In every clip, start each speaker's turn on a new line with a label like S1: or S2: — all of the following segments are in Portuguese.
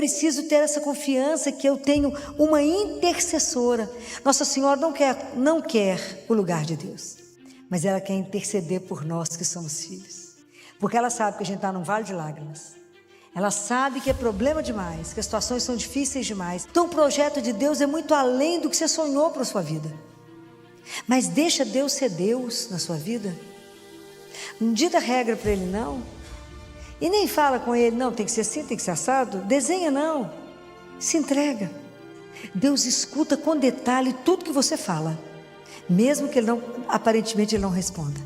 S1: preciso ter essa confiança que eu tenho uma intercessora. Nossa Senhora não quer o lugar de Deus, mas ela quer interceder por nós que somos filhos, porque ela sabe que a gente está num vale de lágrimas. Ela sabe que é problema demais, que as situações são difíceis demais. Então o projeto de Deus é muito além do que você sonhou para a sua vida. Mas deixa Deus ser Deus na sua vida. Não dita regra para Ele não. E nem fala com Ele, não, tem que ser assim, tem que ser assado. Desenha não. Se entrega. Deus escuta com detalhe tudo que você fala. Mesmo que aparentemente Ele não responda.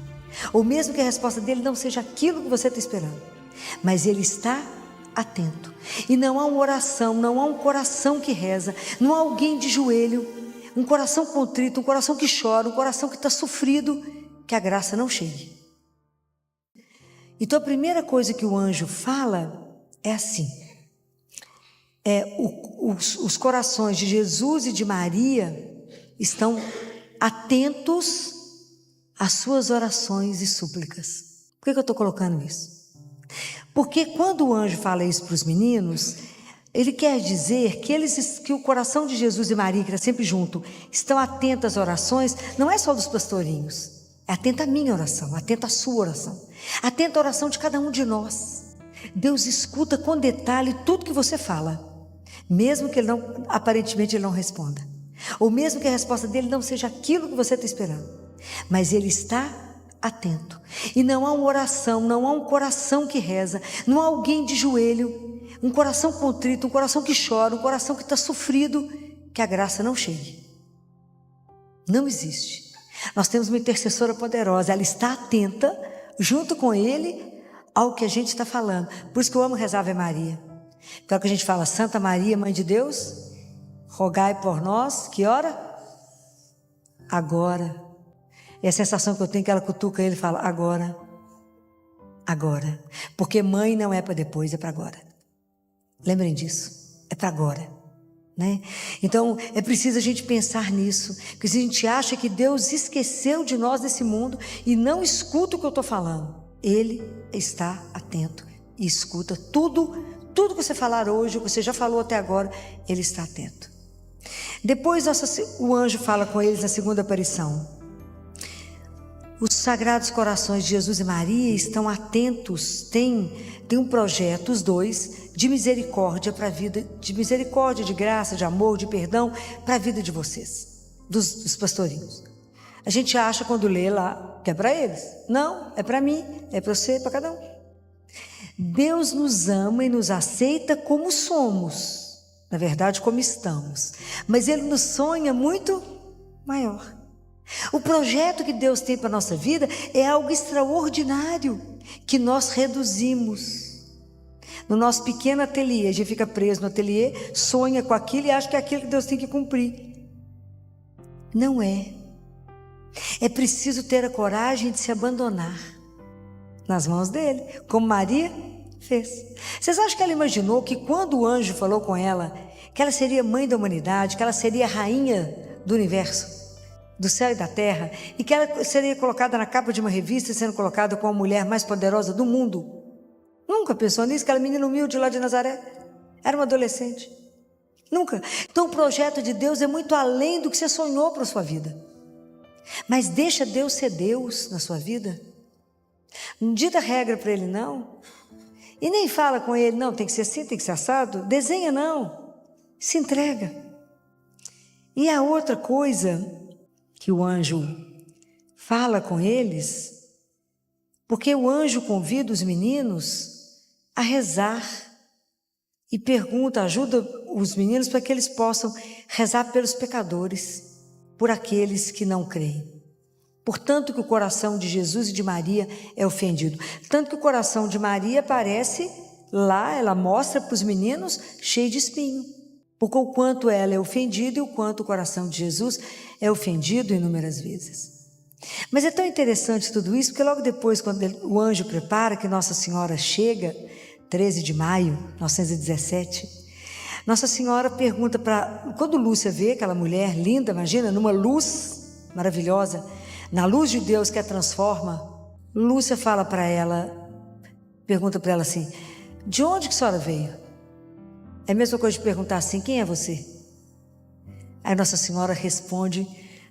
S1: Ou mesmo que a resposta dele não seja aquilo que você está esperando. Mas Ele está atento. E não há uma oração, não há um coração que reza, não há alguém de joelho, um coração contrito, um coração que chora, um coração que está sofrido, que a graça não chegue. Então a primeira coisa que o anjo fala é assim, os corações de Jesus e de Maria estão atentos às suas orações e súplicas. Por que eu estou colocando isso? Porque quando o anjo fala isso para os meninos, ele quer dizer que o coração de Jesus e Maria, que está sempre junto, estão atentos às orações, não é só dos pastorinhos, é atento à minha oração, atento à sua oração, atento à oração de cada um de nós. Deus escuta com detalhe tudo que você fala, mesmo que aparentemente Ele não responda, ou mesmo que a resposta dele não seja aquilo que você está esperando, mas Ele está atento. E não há uma oração, não há um coração que reza, não há alguém de joelho, um coração contrito, um coração que chora, um coração que está sofrido, que a graça não chegue. Não existe. Nós temos uma intercessora poderosa, ela está atenta, junto com Ele, ao que a gente está falando. Por isso que eu amo rezar Ave Maria. Então que a gente fala, Santa Maria, Mãe de Deus, rogai por nós, que hora? Agora. E a sensação que eu tenho é que ela cutuca ele e fala, agora. Porque mãe não é para depois, é para agora. Lembrem disso, é para agora, né? Então é preciso a gente pensar nisso, porque se a gente acha que Deus esqueceu de nós nesse mundo e não escuta o que eu estou falando, Ele está atento e escuta tudo que você falar hoje, o que você já falou até agora, Ele está atento. Depois o anjo fala com eles na segunda aparição. Os Sagrados Corações de Jesus e Maria estão atentos, tem um projeto, os dois, de misericórdia para a vida, de misericórdia, de graça, de amor, de perdão para a vida de vocês, dos pastorinhos. A gente acha quando lê lá que é para eles. Não, é para mim, é para você, é para cada um. Deus nos ama e nos aceita como somos, na verdade como estamos, mas Ele nos sonha muito maior. O projeto que Deus tem para a nossa vida é algo extraordinário que nós reduzimos. No nosso pequeno ateliê, a gente fica preso no ateliê, sonha com aquilo e acha que é aquilo que Deus tem que cumprir. Não é. É preciso ter a coragem de se abandonar nas mãos dele, como Maria fez. Vocês acham que ela imaginou que quando o anjo falou com ela, que ela seria mãe da humanidade, que ela seria a rainha do universo, do céu e da terra, e que ela seria colocada na capa de uma revista, sendo colocada como a mulher mais poderosa do mundo? Nunca pensou nisso? Aquela menina humilde lá de Nazaré era uma adolescente. Nunca. Então o projeto de Deus é muito além do que você sonhou para a sua vida. Mas deixa Deus ser Deus na sua vida. Não dita regra para Ele não. E nem fala com Ele, não, tem que ser assim, tem que ser assado. Desenha não. Se entrega. E a outra coisa que o anjo fala com eles, porque o anjo convida os meninos a rezar e ajuda os meninos para que eles possam rezar pelos pecadores, por aqueles que não creem. Portanto que o coração de Jesus e de Maria é ofendido. Tanto que o coração de Maria aparece lá, ela mostra para os meninos cheio de espinho. Porque o quanto ela é ofendida e o quanto o coração de Jesus é ofendido inúmeras vezes. Mas é tão interessante tudo isso, porque logo depois, quando o anjo prepara que Nossa Senhora chega, 13 de maio de 1917, Nossa Senhora pergunta quando Lúcia vê aquela mulher linda, imagina, numa luz maravilhosa, na luz de Deus que a transforma, Lúcia fala para ela, pergunta para ela assim, de onde que a senhora veio? É a mesma coisa de perguntar assim: quem é você? Aí Nossa Senhora responde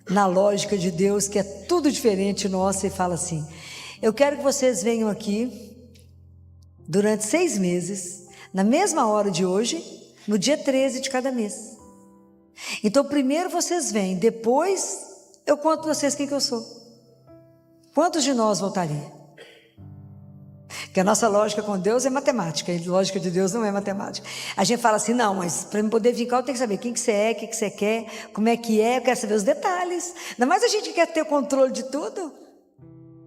S1: na lógica de Deus, que é tudo diferente nossa, e fala assim: eu quero que vocês venham aqui durante 6 meses, na mesma hora de hoje, no dia 13 de cada mês. Então primeiro vocês vêm, depois eu conto para vocês quem que eu sou. Quantos de nós voltaria? Porque a nossa lógica com Deus é matemática, e a lógica de Deus não é matemática. A gente fala assim: não, mas para eu poder vir cá eu tenho que saber quem que você é, o que você quer, como é que é, eu quero saber os detalhes. Ainda mais a gente que quer ter controle de tudo.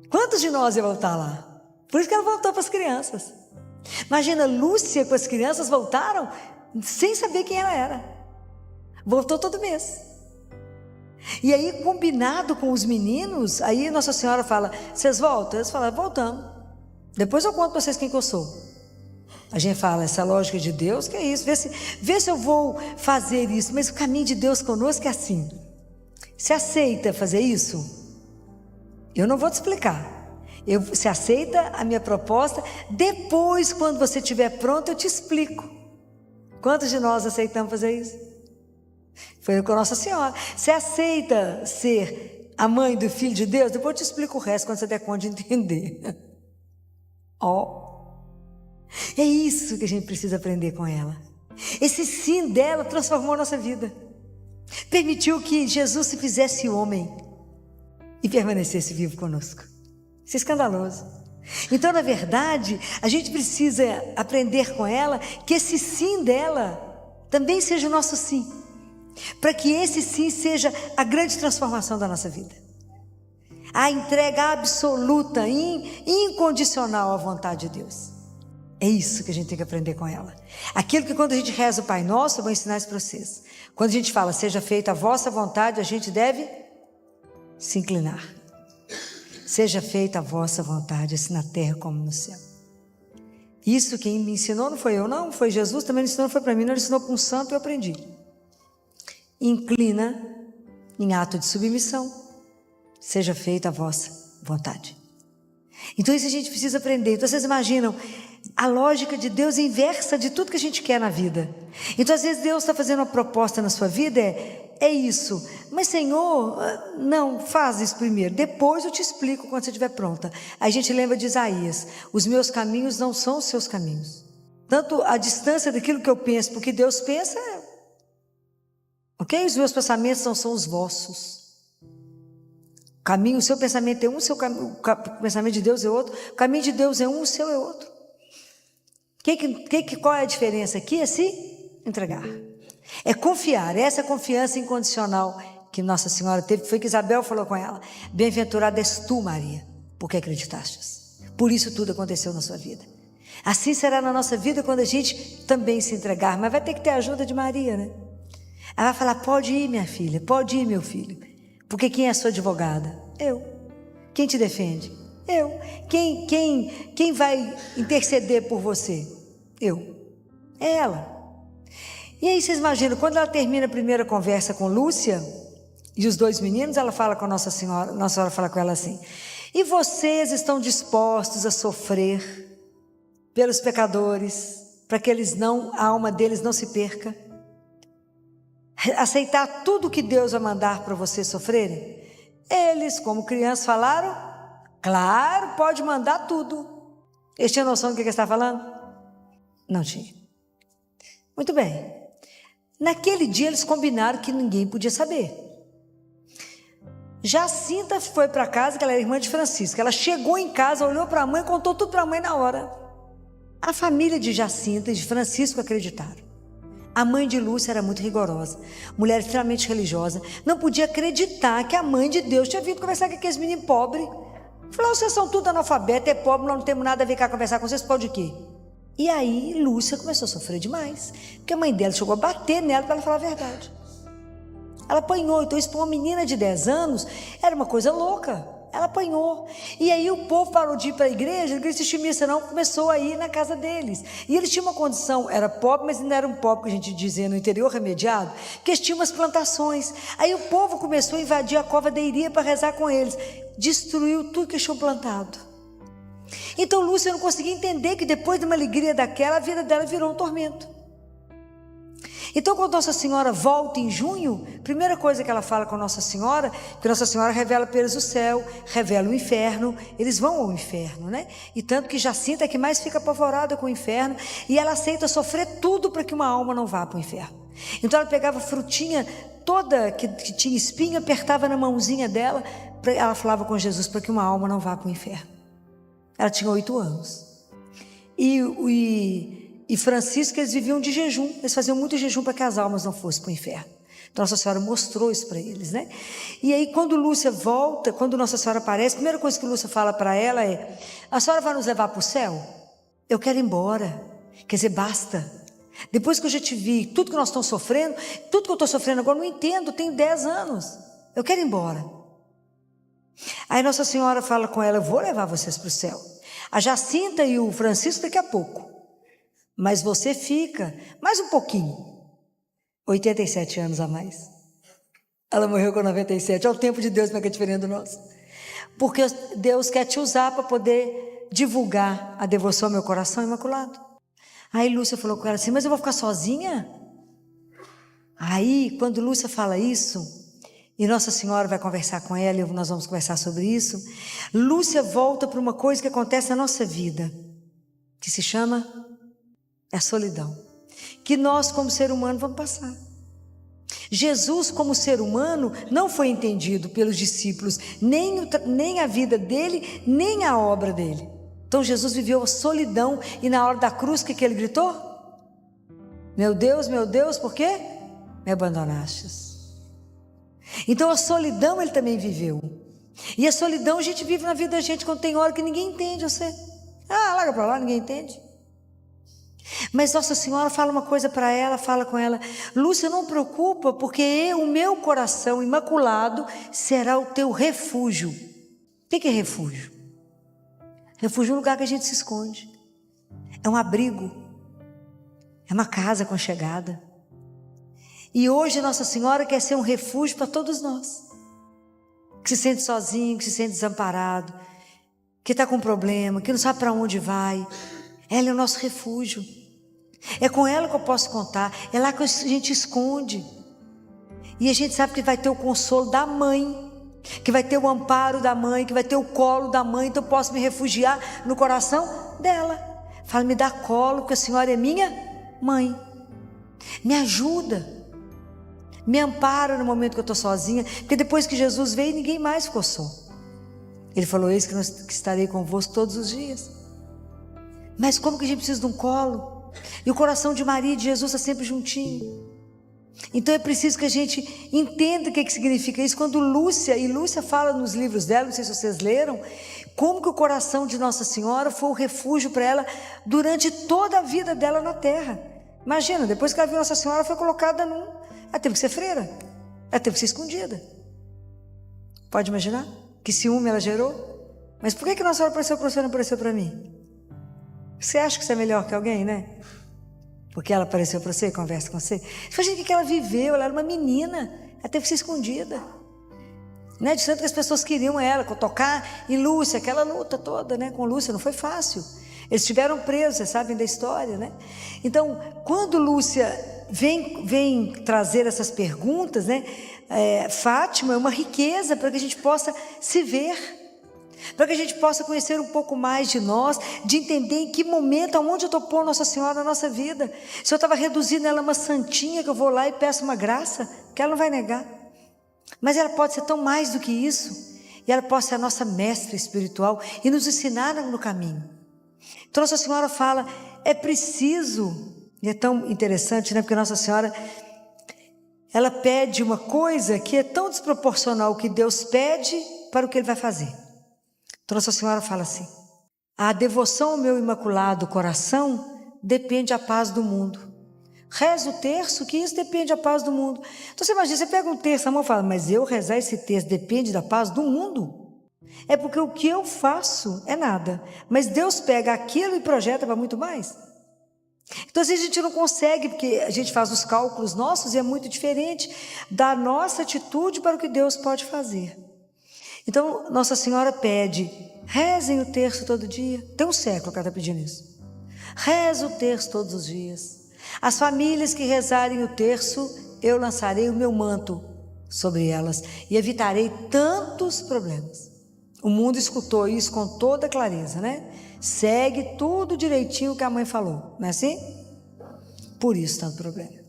S1: Quantos de nós ia voltar lá? Por isso que ela voltou para as crianças. Imagina, Lúcia com as crianças voltaram sem saber quem ela era. Voltou todo mês. E aí, combinado com os meninos, aí Nossa Senhora fala: vocês voltam? Eles falam: voltamos. Depois eu conto para vocês quem que eu sou. A gente fala: essa lógica de Deus, que é isso? Vê se eu vou fazer isso. Mas o caminho de Deus conosco é assim. Você aceita fazer isso? Eu não vou te explicar. Você aceita a minha proposta? Depois, quando você estiver pronto, eu te explico. Quantos de nós aceitamos fazer isso? Foi com Nossa Senhora. Você aceita ser a mãe do Filho de Deus? Depois eu te explico o resto, quando você der conta de entender. É isso que a gente precisa aprender com ela. Esse sim dela transformou a nossa vida. Permitiu que Jesus se fizesse homem e permanecesse vivo conosco. Isso é escandaloso. Então, na verdade, a gente precisa aprender com ela que esse sim dela também seja o nosso sim, para que esse sim seja a grande transformação da nossa vida. A entrega absoluta, incondicional à vontade de Deus. É isso que a gente tem que aprender com ela. Aquilo que quando a gente reza o Pai Nosso, eu vou ensinar isso para vocês. Quando a gente fala: seja feita a vossa vontade, a gente deve se inclinar. Seja feita a vossa vontade, assim na terra como no céu. Isso quem me ensinou não foi eu, não. Foi Jesus, também não ensinou, não foi para mim, não. Ele ensinou para um santo e eu aprendi. Inclina em ato de submissão. Seja feita a vossa vontade. Então isso a gente precisa aprender. Então vocês imaginam, a lógica de Deus é inversa de tudo que a gente quer na vida. Então às vezes Deus está fazendo uma proposta na sua vida, é isso. Mas Senhor, não, faz isso primeiro. Depois eu te explico quando você estiver pronta. Aí a gente lembra de Isaías: os meus caminhos não são os seus caminhos. Tanto a distância daquilo que eu penso, porque Deus pensa, ok? Os meus pensamentos não são os vossos. O seu pensamento é um, o pensamento de Deus é outro. O caminho de Deus é um, o seu é outro. Qual é a diferença aqui? É se entregar. É confiar. Essa confiança incondicional que Nossa Senhora teve, foi que Isabel falou com ela: bem-aventurada és tu, Maria, porque acreditastes. Por isso tudo aconteceu na sua vida. Assim será na nossa vida quando a gente também se entregar. Mas vai ter que ter a ajuda de Maria, né? Ela vai falar: pode ir, minha filha, pode ir, meu filho. Porque quem é a sua advogada? Eu. Quem te defende? Eu. Quem vai interceder por você? Eu. É ela. E aí vocês imaginam, quando ela termina a primeira conversa com Lúcia e os 2 meninos, ela fala com Nossa Senhora fala com ela assim: e vocês estão dispostos a sofrer pelos pecadores, para que a alma deles não se perca? Aceitar tudo que Deus vai mandar para vocês sofrerem? Eles, como crianças, falaram: claro, pode mandar tudo. Eles tinham noção do que ele está falando? Não tinha. Muito bem. Naquele dia eles combinaram que ninguém podia saber. Jacinta foi para casa, que ela era irmã de Francisco. Ela chegou em casa, olhou para a mãe e contou tudo para a mãe na hora. A família de Jacinta e de Francisco acreditaram. A mãe de Lúcia era muito rigorosa, mulher extremamente religiosa, não podia acreditar que a mãe de Deus tinha vindo conversar com aqueles meninos pobres. Falou: vocês são tudo analfabetos, é pobre, nós não temos nada a vir cá conversar com vocês, pode o quê? E aí Lúcia começou a sofrer demais, porque a mãe dela chegou a bater nela para ela falar a verdade. Ela apanhou. Então isso para uma menina de 10 anos era uma coisa louca. Ela apanhou. E aí o povo parou de ir para a igreja, não queria assistir missa não, começou a ir na casa deles. E eles tinham uma condição, era pobre, mas não era um pobre que a gente dizia no interior remediado, porque eles tinham umas plantações. Aí o povo começou a invadir a cova da Iria para rezar com eles. Destruiu tudo que eles tinham plantado. Então Lúcia não conseguia entender que depois de uma alegria daquela, a vida dela virou um tormento. Então, quando Nossa Senhora volta em junho, a primeira coisa que ela fala com Nossa Senhora, que Nossa Senhora revela para eles o céu, revela o inferno, eles vão ao inferno, né? E tanto que Jacinta é que mais fica apavorada com o inferno, e ela aceita sofrer tudo para que uma alma não vá para o inferno. Então ela pegava a frutinha toda que tinha espinho, apertava na mãozinha dela, ela falava com Jesus para que uma alma não vá para o inferno. Ela tinha 8 anos. E Francisco, eles viviam de jejum, eles faziam muito jejum para que as almas não fossem para o inferno. Então Nossa Senhora mostrou isso para eles, né? E aí quando Lúcia volta, quando Nossa Senhora aparece, a primeira coisa que Lúcia fala para ela é: a senhora vai nos levar para o céu? Eu quero ir embora. Quer dizer, basta. Depois que eu já te vi, tudo que nós estamos sofrendo, tudo que eu estou sofrendo agora, eu não entendo, tenho 10 anos, eu quero ir embora. Aí Nossa Senhora fala com ela: eu vou levar vocês para o céu. A Jacinta e o Francisco daqui a pouco, mas você fica mais um pouquinho, 87 anos a mais. Ela morreu com 97, olha o tempo de Deus, como é que é diferente do nosso. Porque Deus quer te usar para poder divulgar a devoção ao meu coração imaculado. Aí Lúcia falou com ela assim: mas eu vou ficar sozinha? Aí, quando Lúcia fala isso, e Nossa Senhora vai conversar com ela, e nós vamos conversar sobre isso, Lúcia volta para uma coisa que acontece na nossa vida, que se chama a solidão, que nós como ser humano vamos passar. Jesus como ser humano não foi entendido pelos discípulos, nem a vida dele, nem a obra dele. Então Jesus viveu a solidão, e na hora da cruz, o que ele gritou? Meu Deus, por quê me abandonastes? Então a solidão ele também viveu. E a solidão a gente vive na vida da gente quando tem hora que ninguém entende você. Larga para lá, ninguém entende. Mas Nossa Senhora fala uma coisa para ela, fala com ela: Lúcia, não preocupa, porque o meu coração imaculado será o teu refúgio. O que é refúgio? Refúgio é um lugar que a gente se esconde, é um abrigo, é uma casa aconchegada. E hoje Nossa Senhora quer ser um refúgio para todos nós, que se sente sozinho, que se sente desamparado, que está com problema, que não sabe para onde vai. Ela é o nosso refúgio, é com ela que eu posso contar, é lá que a gente esconde, e a gente sabe que vai ter o consolo da mãe, que vai ter o amparo da mãe, que vai ter o colo da mãe. Então eu posso me refugiar no coração dela. Fala: me dá colo, porque a senhora é minha mãe, me ajuda, me ampara no momento que eu estou sozinha, porque depois que Jesus veio, ninguém mais ficou só. Ele falou: eis que estarei convosco todos os dias. Mas como que a gente precisa de um colo? E o coração de Maria e de Jesus está sempre juntinho. Então é preciso que a gente entenda o que significa isso. Quando Lúcia fala nos livros dela, não sei se vocês leram, como que o coração de Nossa Senhora foi o refúgio para ela durante toda a vida dela na terra. Imagina, depois que ela viu Nossa Senhora, foi colocada ela teve que ser freira, ela teve que ser escondida. Pode imaginar? Que ciúme ela gerou? Mas por que Nossa Senhora apareceu para você e não apareceu para mim? Você acha que você é melhor que alguém, né? Porque ela apareceu para você e conversa com você. Imagina o que ela viveu, ela era uma menina, ela teve que ser escondida, né? De tanto que as pessoas queriam ela, tocar em Lúcia, aquela luta toda, né? Com Lúcia não foi fácil, eles estiveram presos, vocês sabem da história, né? Então, quando Lúcia vem trazer essas perguntas, né? Fátima é uma riqueza para que a gente possa se ver, para que a gente possa conhecer um pouco mais de nós, de entender em que momento, aonde eu estou pondo Nossa Senhora na nossa vida. Se eu estava reduzindo ela a uma santinha, que eu vou lá e peço uma graça, que ela não vai negar, mas ela pode ser tão mais do que isso, e ela pode ser a nossa mestra espiritual e nos ensinar no caminho. Então Nossa Senhora fala: é preciso, e é tão interessante, né? Porque Nossa Senhora, ela pede uma coisa que é tão desproporcional ao que Deus pede para o que Ele vai fazer. Então Nossa Senhora fala assim: a devoção ao meu imaculado coração depende da paz do mundo. Reza o terço, que isso depende da paz do mundo. Então você imagina, você pega um terço na mão e fala: mas eu rezar esse terço depende da paz do mundo? É porque o que eu faço é nada, mas Deus pega aquilo e projeta para muito mais. Então assim, a gente não consegue, porque a gente faz os cálculos nossos e é muito diferente da nossa atitude para o que Deus pode fazer. Então Nossa Senhora pede: rezem o terço todo dia. Tem um século que ela está pedindo isso. Reza o terço todos os dias. As famílias que rezarem o terço, eu lançarei o meu manto sobre elas e evitarei tantos problemas. O mundo escutou isso com toda clareza, né? Segue tudo direitinho que a mãe falou, não é assim? Por isso tanto problema.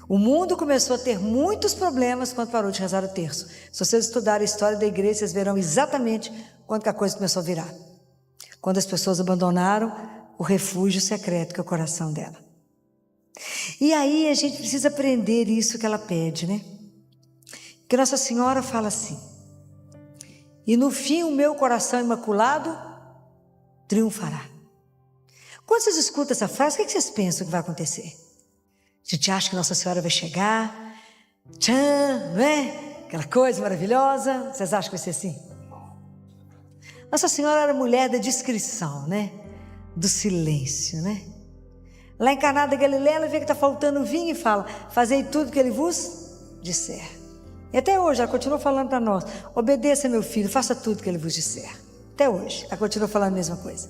S1: O mundo começou a ter muitos problemas quando parou de rezar o terço. Se vocês estudarem a história da igreja, vocês verão exatamente quando que a coisa começou a virar. Quando as pessoas abandonaram o refúgio secreto que é o coração dela. E aí a gente precisa aprender isso que ela pede, né? Que Nossa Senhora fala assim: e no fim o meu coração imaculado triunfará. Quando vocês escutam essa frase, o que vocês pensam que vai acontecer? A gente acha que Nossa Senhora vai chegar, tchan, não é? Aquela coisa maravilhosa. Vocês acham que vai ser assim? Nossa Senhora era mulher da discrição, né? Do silêncio, né? Lá em Caná da Galileia, ela vê que está faltando vinho e fala: fazei tudo que ele vos disser. E até hoje ela continua falando para nós: obedeça, meu filho, faça tudo que ele vos disser. Até hoje ela continua falando a mesma coisa.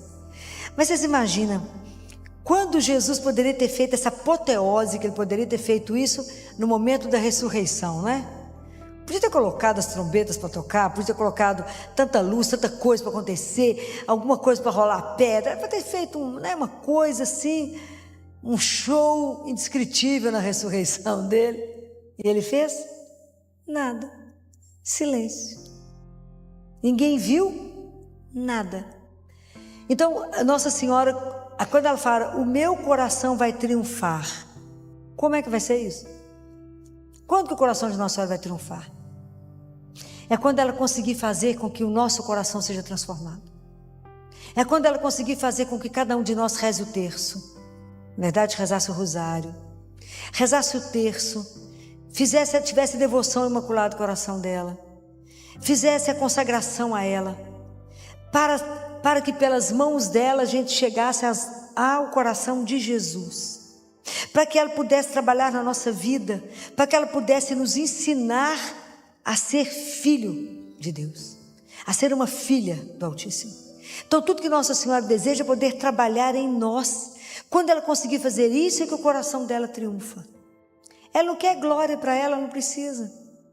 S1: Mas vocês imaginam quando Jesus poderia ter feito essa apoteose, que ele poderia ter feito isso no momento da ressurreição, né? Podia ter colocado as trombetas para tocar, podia ter colocado tanta luz, tanta coisa para acontecer, alguma coisa para rolar pedra, para ter feito uma coisa assim, um show indescritível na ressurreição dele. E ele fez? Nada. Silêncio. Ninguém viu? Nada. Então, Nossa Senhora, quando ela fala, o meu coração vai triunfar, como é que vai ser isso? Quando que o coração de Nossa Senhora vai triunfar? É quando ela conseguir fazer com que o nosso coração seja transformado. É quando ela conseguir fazer com que cada um de nós reze o terço. Na verdade, rezasse o rosário, rezasse o terço, tivesse devoção ao Imaculado Coração dela, fizesse a consagração a ela, para que pelas mãos dela a gente chegasse ao coração de Jesus, para que ela pudesse trabalhar na nossa vida, para que ela pudesse nos ensinar a ser filho de Deus, a ser uma filha do Altíssimo. Então tudo que Nossa Senhora deseja é poder trabalhar em nós. Quando ela conseguir fazer isso, é que o coração dela triunfa. Ela não quer glória para ela, não precisa.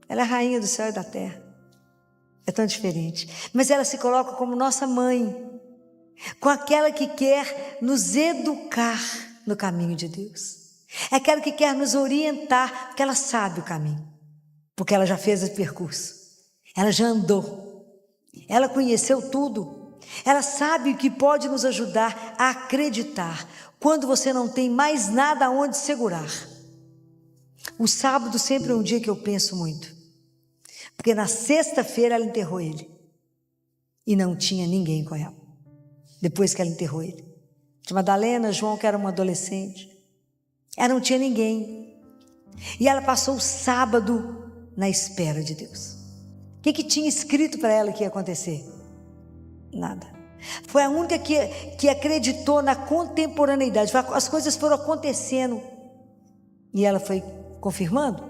S1: Ela é a rainha do céu e da terra. É tão diferente. Mas ela se coloca como nossa mãe, com aquela que quer nos educar no caminho de Deus. É aquela que quer nos orientar, porque ela sabe o caminho, porque ela já fez esse percurso, ela já andou, ela conheceu tudo, ela sabe o que pode nos ajudar a acreditar quando você não tem mais nada aonde segurar. O sábado sempre é um dia que eu penso muito, porque na sexta-feira ela enterrou ele e não tinha ninguém com ela, depois que ela enterrou ele. Tinha Madalena, João, que era um adolescente, ela não tinha ninguém, e ela passou o sábado na espera de Deus. O que tinha escrito para ela que ia acontecer? Nada. Foi a única que acreditou na contemporaneidade. As coisas foram acontecendo e ela foi confirmando.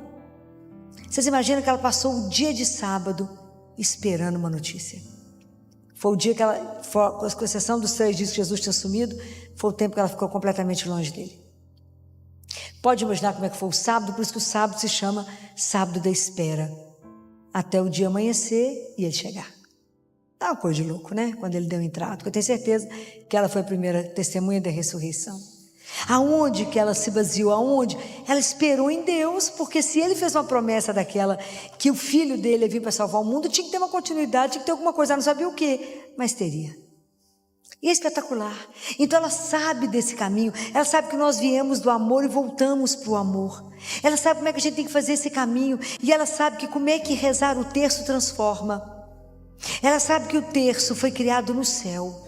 S1: Vocês imaginam que ela passou o dia de sábado esperando uma notícia? Foi o dia que ela, com exceção dos 3 dias que Jesus tinha sumido, foi o tempo que ela ficou completamente longe dele. Pode imaginar como é que foi o sábado, por isso que o sábado se chama sábado da espera, até o dia amanhecer e ele chegar. É uma coisa de louco, né? Quando ele deu entrada, porque eu tenho certeza que ela foi a primeira testemunha da ressurreição. Aonde que ela se baseou? Aonde? Ela esperou em Deus, porque se ele fez uma promessa daquela, que o filho dele ia vir para salvar o mundo, tinha que ter uma continuidade, tinha que ter alguma coisa, ela não sabia o quê, mas teria. E é espetacular. Então ela sabe desse caminho, ela sabe que nós viemos do amor e voltamos para o amor. Ela sabe como é que a gente tem que fazer esse caminho, e ela sabe que como é que rezar o terço transforma. Ela sabe que o terço foi criado no céu,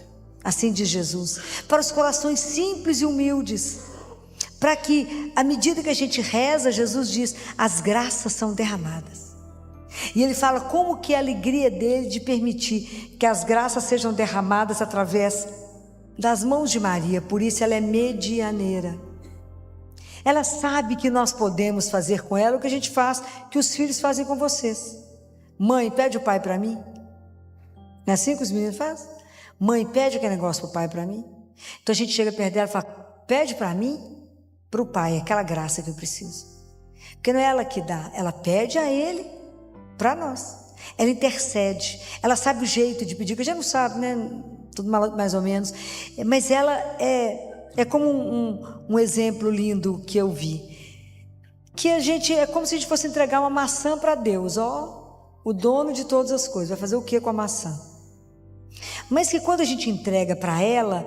S1: assim diz Jesus, para os corações simples e humildes, para que, à medida que a gente reza, Jesus diz, as graças são derramadas. E ele fala como que é a alegria dele de permitir que as graças sejam derramadas através das mãos de Maria, por isso ela é medianeira. Ela sabe que nós podemos fazer com ela o que a gente faz, que os filhos fazem com vocês. Mãe, pede o pai para mim. Não é assim que os meninos fazem? Mãe, pede aquele negócio para o pai para mim. Então a gente chega perto dela e fala, pede para mim. para o Pai aquela graça que eu preciso. Porque não é ela que dá, ela pede a Ele para nós. Ela intercede, ela sabe o jeito de pedir, que já não sabe, né? Tudo mais ou menos. Mas ela é como um exemplo lindo que eu vi. Que é como se a gente fosse entregar uma maçã para Deus, o dono de todas as coisas. Vai fazer o que com a maçã? Mas que quando a gente entrega para ela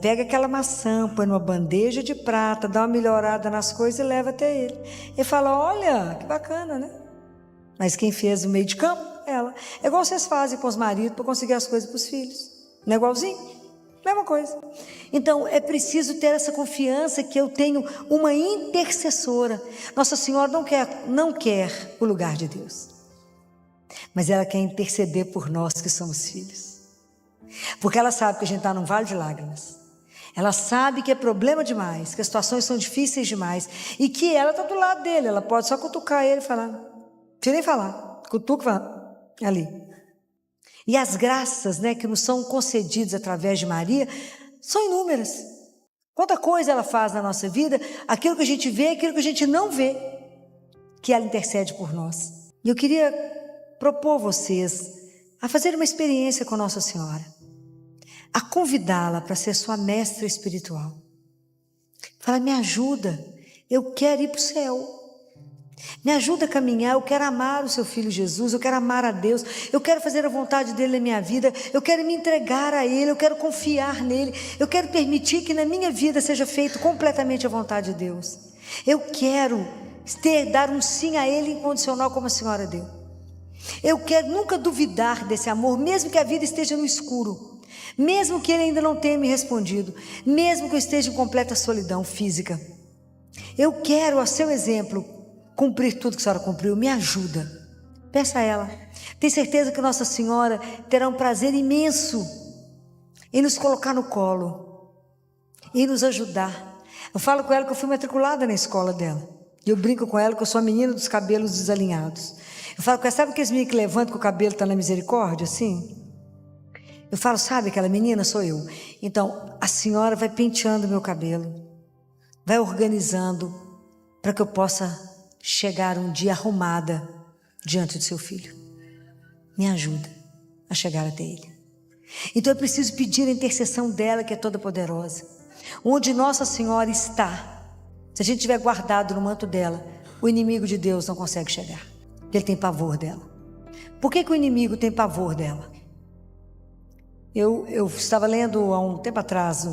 S1: pega aquela maçã, põe numa bandeja de prata, dá uma melhorada nas coisas e leva até ele. Ele fala, olha, que bacana, né? Mas quem fez o meio de campo? Ela. É igual vocês fazem com os maridos para conseguir as coisas para os filhos. Não é igualzinho? Mesma coisa. Então, é preciso ter essa confiança que eu tenho uma intercessora. Nossa Senhora não quer o lugar de Deus. Mas ela quer interceder por nós que somos filhos. Porque ela sabe que a gente está num vale de lágrimas. Ela sabe que é problema demais, que as situações são difíceis demais. E que ela está do lado dele. Ela pode só cutucar ele e falar. Não precisa nem falar. Cutuca e fala. Ali. E as graças, né, que nos são concedidas através de Maria são inúmeras. Quanta coisa ela faz na nossa vida, aquilo que a gente vê, aquilo que a gente não vê, que ela intercede por nós. E eu queria propor vocês a fazer uma experiência com Nossa Senhora, a convidá-la para ser sua mestra espiritual. Fala, me ajuda, eu quero ir para o céu. Me ajuda a caminhar, eu quero amar o seu filho Jesus, eu quero amar a Deus, eu quero fazer a vontade dele na minha vida, eu quero me entregar a ele, eu quero confiar nele, eu quero permitir que na minha vida seja feito completamente a vontade de Deus. Eu quero dar um sim a ele incondicional como a senhora deu. Eu quero nunca duvidar desse amor, mesmo que a vida esteja no escuro, mesmo que ele ainda não tenha me respondido, mesmo que eu esteja em completa solidão física. Eu quero, a seu exemplo, cumprir tudo que a senhora cumpriu. Me ajuda. Peça a ela. Tenho certeza que Nossa Senhora terá um prazer imenso em nos colocar no colo, em nos ajudar. Eu falo com ela que eu fui matriculada na escola dela. E eu brinco com ela que eu sou a menina dos cabelos desalinhados. Eu falo com ela, sabe aqueles meninos que levantam que o cabelo está na misericórdia, assim? Eu falo, sabe aquela menina? Sou eu. Então, a senhora vai penteando meu cabelo, vai organizando para que eu possa chegar um dia arrumada diante do seu filho. Me ajuda a chegar até ele. Então eu preciso pedir a intercessão dela, que é toda poderosa. Onde Nossa Senhora está, se a gente tiver guardado no manto dela, o inimigo de Deus não consegue chegar. Ele tem pavor dela. Por que o inimigo tem pavor dela? Eu estava lendo há um tempo atrás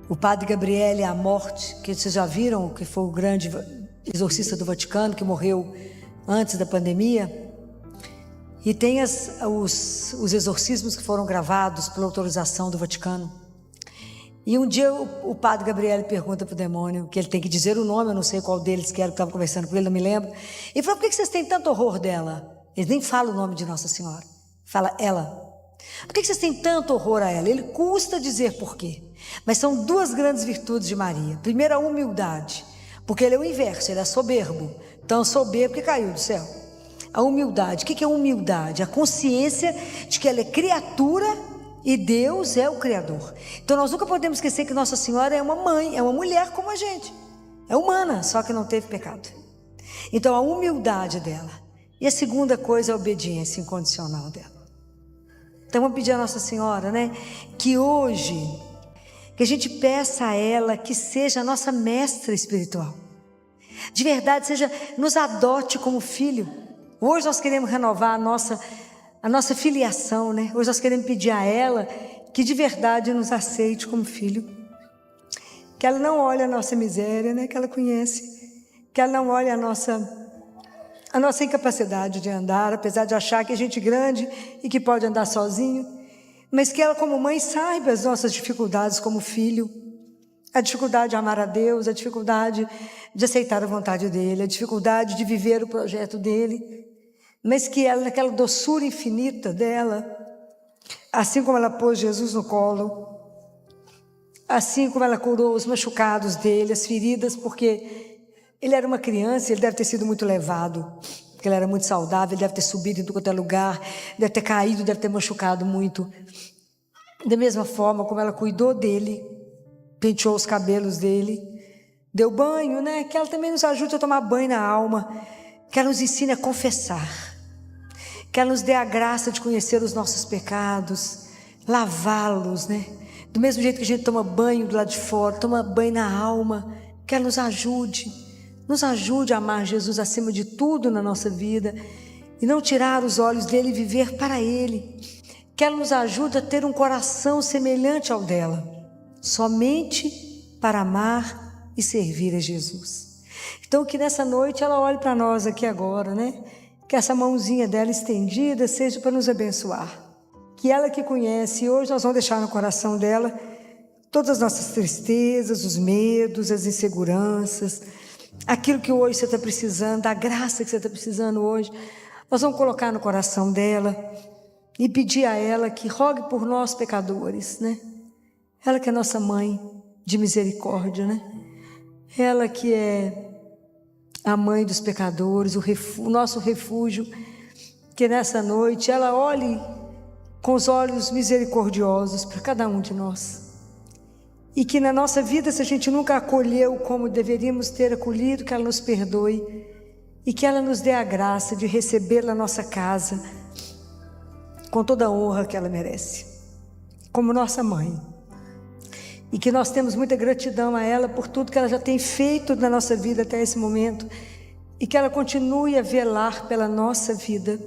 S1: o Padre Gabriele, a morte, que vocês já viram, que foi o grande exorcista do Vaticano, que morreu antes da pandemia. E tem os exorcismos que foram gravados pela autorização do Vaticano. E um dia o Padre Gabriele pergunta para o demônio, que ele tem que dizer o nome, eu não sei qual deles que era que estava conversando com ele, não me lembro. E falou, por que vocês têm tanto horror dela? Eles nem falam o nome de Nossa Senhora. Fala ela. Por que vocês têm tanto horror a ela? Ele custa dizer por quê. Mas são duas grandes virtudes de Maria. Primeiro, a humildade. Porque ele é o inverso, ele é soberbo. Tão soberbo que caiu do céu. A humildade. O que é humildade? A consciência de que ela é criatura e Deus é o Criador. Então nós nunca podemos esquecer que Nossa Senhora é uma mãe, é uma mulher como a gente. É humana, só que não teve pecado. Então a humildade dela. E a segunda coisa é a obediência incondicional dela. Então vamos pedir a Nossa Senhora, né? Que hoje, que a gente peça a ela que seja a nossa mestra espiritual. De verdade, nos adote como filho. Hoje nós queremos renovar a nossa filiação, né? Hoje nós queremos pedir a ela que de verdade nos aceite como filho. Que ela não olhe a nossa miséria, né? Que ela conhece. Que ela não olhe a nossa incapacidade de andar, apesar de achar que é gente grande e que pode andar sozinho. Mas que ela, como mãe, saiba as nossas dificuldades como filho. A dificuldade de amar a Deus, a dificuldade de aceitar a vontade dEle, a dificuldade de viver o projeto dEle. Mas que ela, naquela doçura infinita dela, assim como ela pôs Jesus no colo, assim como ela curou os machucados dele, as feridas, porque ele era uma criança, ele deve ter sido muito levado, porque ele era muito saudável, ele deve ter subido em todo lugar, deve ter caído, deve ter machucado muito. Da mesma forma como ela cuidou dele, penteou os cabelos dele, deu banho, né? Que ela também nos ajude a tomar banho na alma, que ela nos ensine a confessar, que ela nos dê a graça de conhecer os nossos pecados, lavá-los, né? Do mesmo jeito que a gente toma banho do lado de fora, toma banho na alma, que ela nos ajude a amar Jesus acima de tudo na nossa vida e não tirar os olhos dele e viver para ele, que ela nos ajude a ter um coração semelhante ao dela, somente para amar e servir a Jesus. Então que nessa noite ela olhe para nós aqui agora, né? Que essa mãozinha dela estendida seja para nos abençoar. Que ela que conhece, hoje nós vamos deixar no coração dela todas as nossas tristezas, os medos, as inseguranças, aquilo que hoje você está precisando, a graça que você está precisando hoje, nós vamos colocar no coração dela e pedir a ela que rogue por nós pecadores, né? Ela que é nossa mãe de misericórdia, né? Ela que é a mãe dos pecadores, o nosso refúgio, que nessa noite ela olhe com os olhos misericordiosos para cada um de nós. E que na nossa vida, se a gente nunca acolheu como deveríamos ter acolhido, que ela nos perdoe e que ela nos dê a graça de recebê-la na nossa casa com toda a honra que ela merece, como nossa mãe. E que nós temos muita gratidão a ela por tudo que ela já tem feito na nossa vida até esse momento e que ela continue a velar pela nossa vida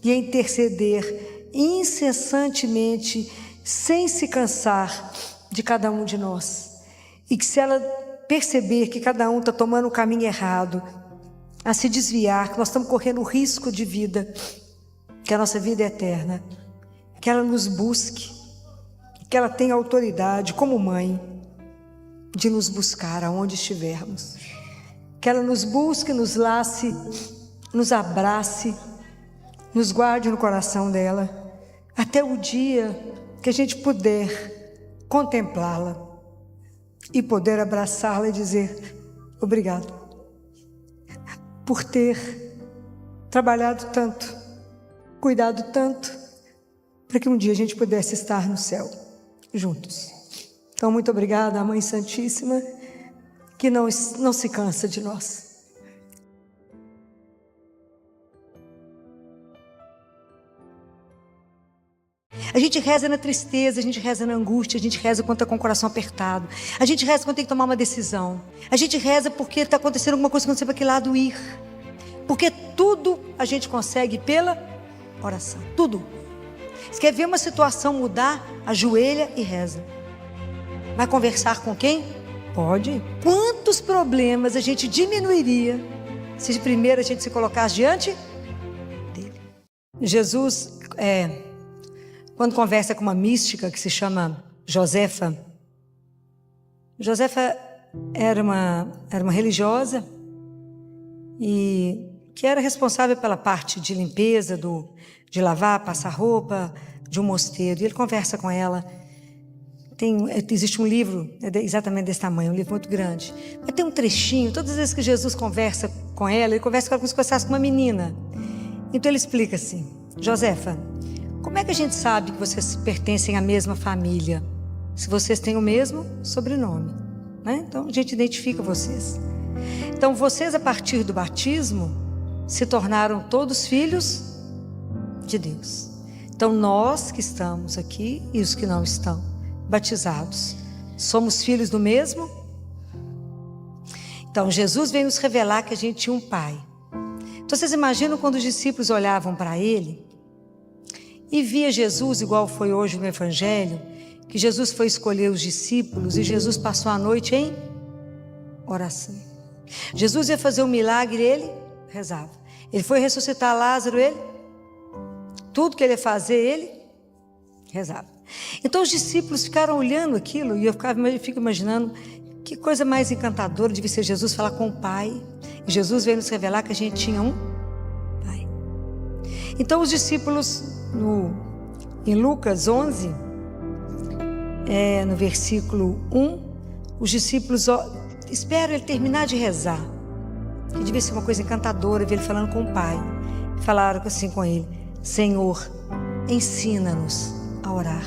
S1: e a interceder incessantemente, sem se cansar, de cada um de nós. E que se ela perceber que cada um está tomando o caminho errado, a se desviar, que nós estamos correndo risco de vida, que a nossa vida é eterna, que ela nos busque, que ela tenha autoridade como mãe de nos buscar aonde estivermos, que ela nos busque, nos lace, nos abrace, nos guarde no coração dela, até o dia que a gente puder contemplá-la e poder abraçá-la e dizer obrigado por ter trabalhado tanto, cuidado tanto, para que um dia a gente pudesse estar no céu juntos. Então, muito obrigada, Mãe Santíssima, que não se cansa de nós. A gente reza na tristeza, a gente reza na angústia, a gente reza quando está com o coração apertado, a gente reza quando tem que tomar uma decisão, a gente reza porque está acontecendo alguma coisa que não sei para que lado ir, porque tudo a gente consegue pela oração, tudo. Se quer ver uma situação mudar, ajoelha e reza. Vai conversar com quem? Pode. Quantos problemas a gente diminuiria se primeiro a gente se colocasse diante dele? Jesus, quando conversa com uma mística que se chama Josefa era uma religiosa e que era responsável pela parte de limpeza, de lavar, passar roupa de um mosteiro. E ele conversa com ela. Existe um livro exatamente desse tamanho, um livro muito grande. Mas tem um trechinho, todas as vezes que Jesus conversa com ela, ele conversa com ela como se conversasse com uma menina. Então ele explica assim: Josefa, como é que a gente sabe que vocês pertencem à mesma família? Se vocês têm o mesmo sobrenome, né? Então a gente identifica vocês. Então vocês, a partir do batismo, se tornaram todos filhos de Deus. Então nós que estamos aqui e os que não estão batizados, somos filhos do mesmo? Então Jesus veio nos revelar que a gente tinha um pai. Então vocês imaginam quando os discípulos olhavam para ele e via Jesus, igual foi hoje no Evangelho, que Jesus foi escolher os discípulos e Jesus passou a noite em oração. Jesus ia fazer um milagre, ele rezava. Ele foi ressuscitar Lázaro, ele, tudo que ele ia fazer, ele rezava. Então os discípulos ficaram olhando aquilo e eu fico imaginando que coisa mais encantadora devia ser Jesus falar com o Pai. E Jesus veio nos revelar que a gente tinha um Pai. Então os discípulos, em Lucas 11, no versículo 1, os discípulos esperam ele terminar de rezar, que devia ser uma coisa encantadora ver ele falando com o Pai. Falaram assim com ele: Senhor, ensina-nos a orar.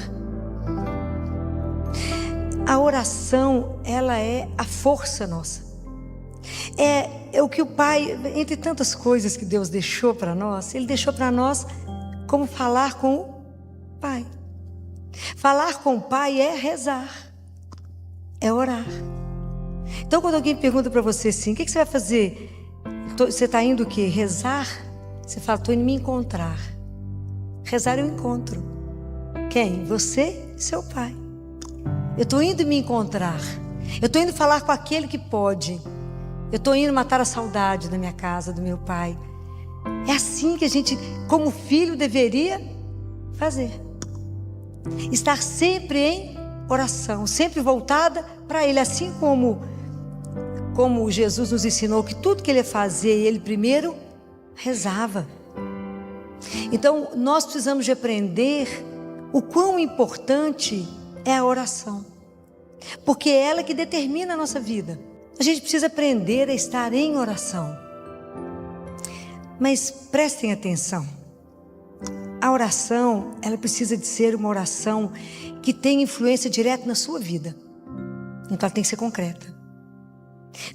S1: A oração, ela é a força nossa. é o que o Pai, entre tantas coisas que Deus deixou para nós, Ele deixou para nós como falar com o Pai. Falar com o Pai é rezar, é orar. Então, quando alguém pergunta para você assim, o que você vai fazer? Você está indo o quê? Rezar? Você fala, estou indo me encontrar. Rezar eu encontro. Quem? Você e seu Pai. Eu estou indo me encontrar. Eu estou indo falar com aquele que pode. Eu estou indo matar a saudade da minha casa, do meu Pai. É assim que a gente, como filho, deveria fazer. Estar sempre em oração, sempre voltada para Ele, assim como Jesus nos ensinou que tudo que Ele ia fazer, Ele primeiro rezava. Então, nós precisamos de aprender o quão importante é a oração, porque é ela que determina a nossa vida. A gente precisa aprender a estar em oração. Mas prestem atenção, a oração, ela precisa de ser uma oração que tenha influência direta na sua vida. Então ela tem que ser concreta.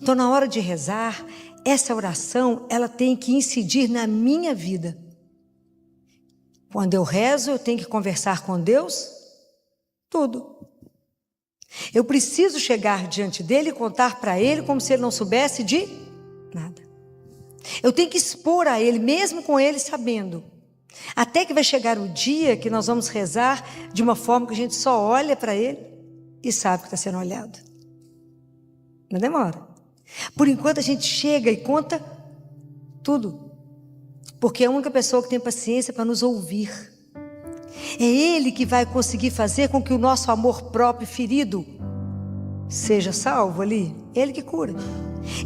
S1: Então, na hora de rezar, essa oração, ela tem que incidir na minha vida. Quando eu rezo, eu tenho que conversar com Deus tudo. Eu preciso chegar diante dele e contar para ele como se ele não soubesse de nada. Eu tenho que expor a ele, mesmo com ele sabendo. Até que vai chegar o dia que nós vamos rezar de uma forma que a gente só olha para ele e sabe que está sendo olhado. Não demora. Por enquanto a gente chega e conta tudo. Porque é a única pessoa que tem paciência para nos ouvir. É Ele que vai conseguir fazer com que o nosso amor próprio ferido seja salvo ali. Ele que cura.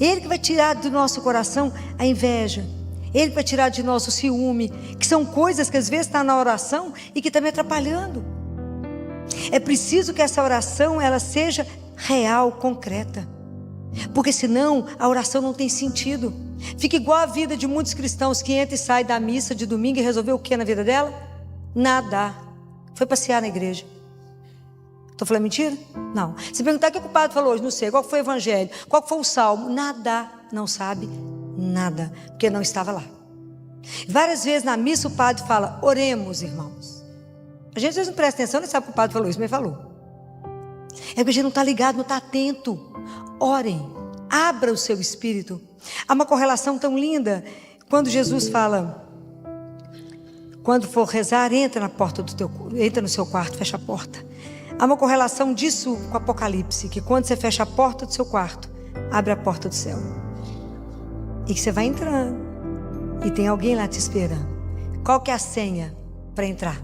S1: Ele que vai tirar do nosso coração a inveja. Ele que vai tirar de nós o ciúme, que são coisas que às vezes estão na oração e que estão me atrapalhando. É preciso que essa oração ela seja real, concreta. Porque senão a oração não tem sentido. Fica igual a vida de muitos cristãos que entra e sai da missa de domingo e resolveu o que na vida dela? Nada. Foi passear na igreja. Estou falando mentira? Não. Se perguntar o que o padre falou hoje, não sei. Qual foi o evangelho? Qual foi o salmo? Nada. Não sabe nada. Porque não estava lá. Várias vezes na missa o padre fala, oremos, irmãos. A gente às vezes não presta atenção, nem sabe que o padre falou isso, mas falou. É porque a gente não está ligado, não está atento. Orem, abra o seu espírito. Há uma correlação tão linda quando Jesus fala, quando for rezar, entra no seu quarto, fecha a porta. Há uma correlação disso com o Apocalipse, que quando você fecha a porta do seu quarto, abre a porta do céu. E que você vai entrando e tem alguém lá te esperando. Qual que é a senha para entrar?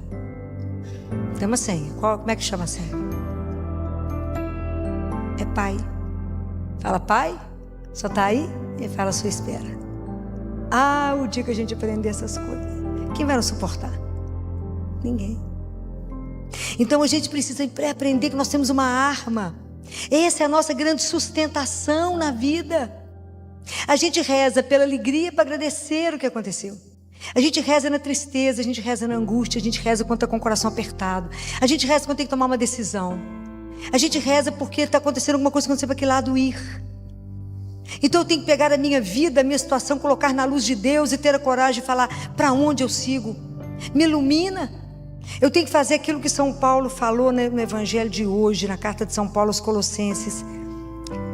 S1: Tem uma senha. Como é que chama a senha? É Pai. Fala, Pai, só está aí? Ele fala, sua espera. O dia que a gente aprender essas coisas, quem vai nos suportar? Ninguém. Então a gente precisa aprender que nós temos uma arma. Essa é a nossa grande sustentação na vida. A gente reza pela alegria para agradecer o que aconteceu. A gente reza na tristeza, a gente reza na angústia, a gente reza quando está com o coração apertado. A gente reza quando tem que tomar uma decisão. A gente reza porque está acontecendo alguma coisa que eu não sei para que lado ir. Então eu tenho que pegar a minha vida, a minha situação, colocar na luz de Deus e ter a coragem de falar para onde eu sigo. Me ilumina. Eu tenho que fazer aquilo que São Paulo falou no Evangelho de hoje, na carta de São Paulo aos Colossenses,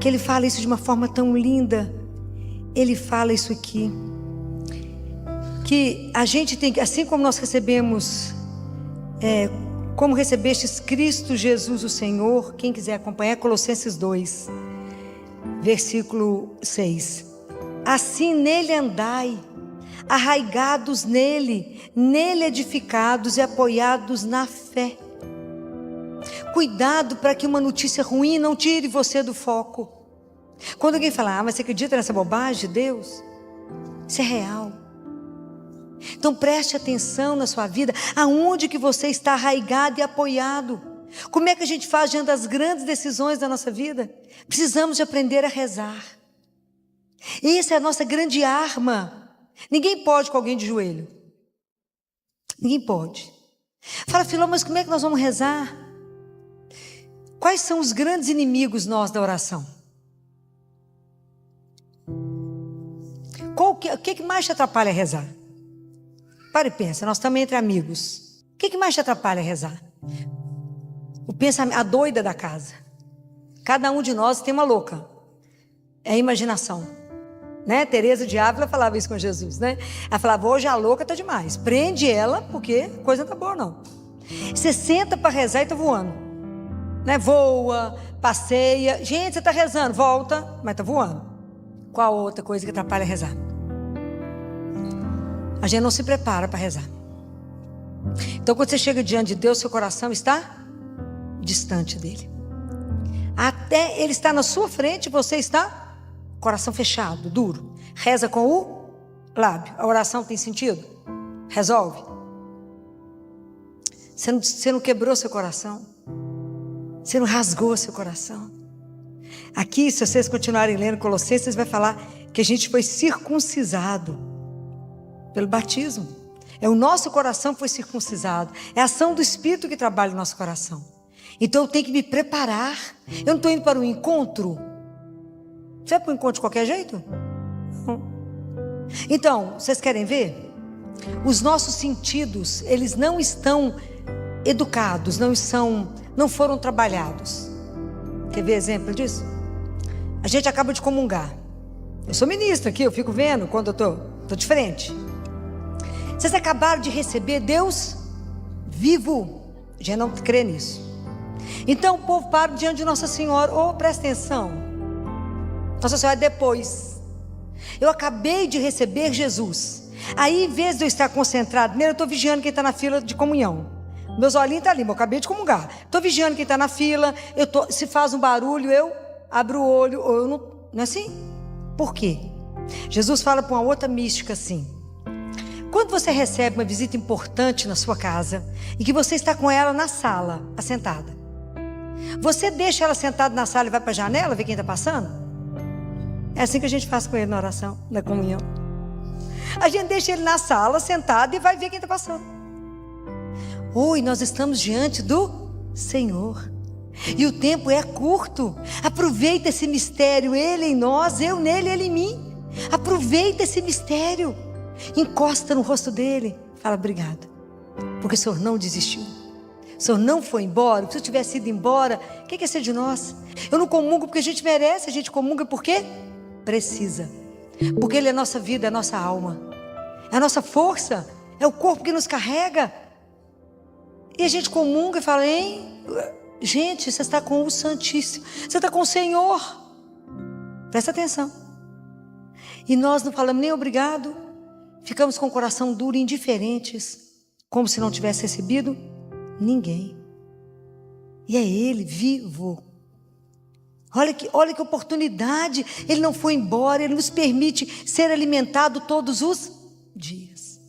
S1: que ele fala isso de uma forma tão linda. Ele fala isso aqui, que a gente tem que, assim como nós recebemos, como recebestes Cristo Jesus o Senhor, quem quiser acompanhar, Colossenses 2, versículo 6. Assim nele andai, arraigados nele edificados e apoiados na fé. Cuidado para que uma notícia ruim não tire você do foco. Quando alguém fala, mas você acredita nessa bobagem de Deus? Isso é real. Então preste atenção na sua vida, aonde que você está arraigado e apoiado. Como é que a gente faz diante das grandes decisões da nossa vida? Precisamos de aprender a rezar. Essa é a nossa grande arma. Ninguém pode com alguém de joelho. Ninguém pode. Fala, Filó, mas como é que nós vamos rezar? Quais são os grandes inimigos nós da oração? que mais te atrapalha a rezar? Para e pensa, nós estamos entre amigos. O que mais te atrapalha a rezar? O pensamento, a doida da casa. Cada um de nós tem uma louca. É a imaginação. Né? Teresa de Ávila falava isso com Jesus, né? Ela falava, hoje a louca está demais. Prende ela, porque a coisa não está boa, não. Você senta para rezar e está voando. Né? Voa, passeia. Gente, você está rezando, volta, mas está voando. Qual outra coisa que atrapalha a rezar? A gente não se prepara para rezar. Então, quando você chega diante de Deus, seu coração está distante dele. Até ele está na sua frente, você está coração fechado, duro. Reza com o lábio. A oração tem sentido? Resolve. Você não quebrou seu coração. Você não rasgou seu coração. Aqui, se vocês continuarem lendo Colossenses, vai falar que a gente foi circuncisado pelo batismo. É o nosso coração que foi circuncisado. É a ação do Espírito que trabalha no nosso coração. Então eu tenho que me preparar. Eu não estou indo para um encontro. Você vai para um encontro de qualquer jeito? Não. Então, vocês querem ver? Os nossos sentidos, eles não estão educados, não foram trabalhados. Quer ver exemplo disso? A gente acaba de comungar. Eu sou ministra aqui, eu fico vendo quando eu estou de frente. Vocês acabaram de receber Deus vivo. Já não crê nisso. Então o povo para diante de Nossa Senhora. Presta atenção. Nossa Senhora depois. Eu acabei de receber Jesus. Aí, em vez de eu estar concentrado nele, eu estou vigiando quem está na fila de comunhão. Meus olhinhos estão ali, mas eu acabei de comungar. Estou vigiando quem está na fila. Se faz um barulho, eu abro o olho. Ou eu não é assim? Por quê? Jesus fala para uma outra mística assim. Quando você recebe uma visita importante na sua casa e que você está com ela na sala, assentada, você deixa ela sentada na sala e vai para a janela ver quem está passando? É assim que a gente faz com ele na oração, na comunhão. A gente deixa ele na sala, sentado, e vai ver quem está passando. Nós estamos diante do Senhor. E o tempo é curto. Aproveita esse mistério, Ele em nós, eu nele, Ele em mim. Aproveita esse mistério. Encosta no rosto dele. Fala, obrigado, porque o Senhor não desistiu. O Senhor não foi embora. Se eu tivesse ido embora, o que é ser de nós? Eu não comungo porque a gente merece. A gente comunga porque precisa. Porque Ele é a nossa vida, é a nossa alma, é a nossa força, é o corpo que nos carrega. E a gente comunga e fala, hein? Gente, você está com o Santíssimo, você está com o Senhor. Presta atenção. E nós não falamos nem obrigado. Ficamos com o coração duro, indiferentes, como se não tivesse recebido ninguém. E é Ele vivo. Olha que oportunidade. Ele não foi embora. Ele nos permite ser alimentado todos os dias.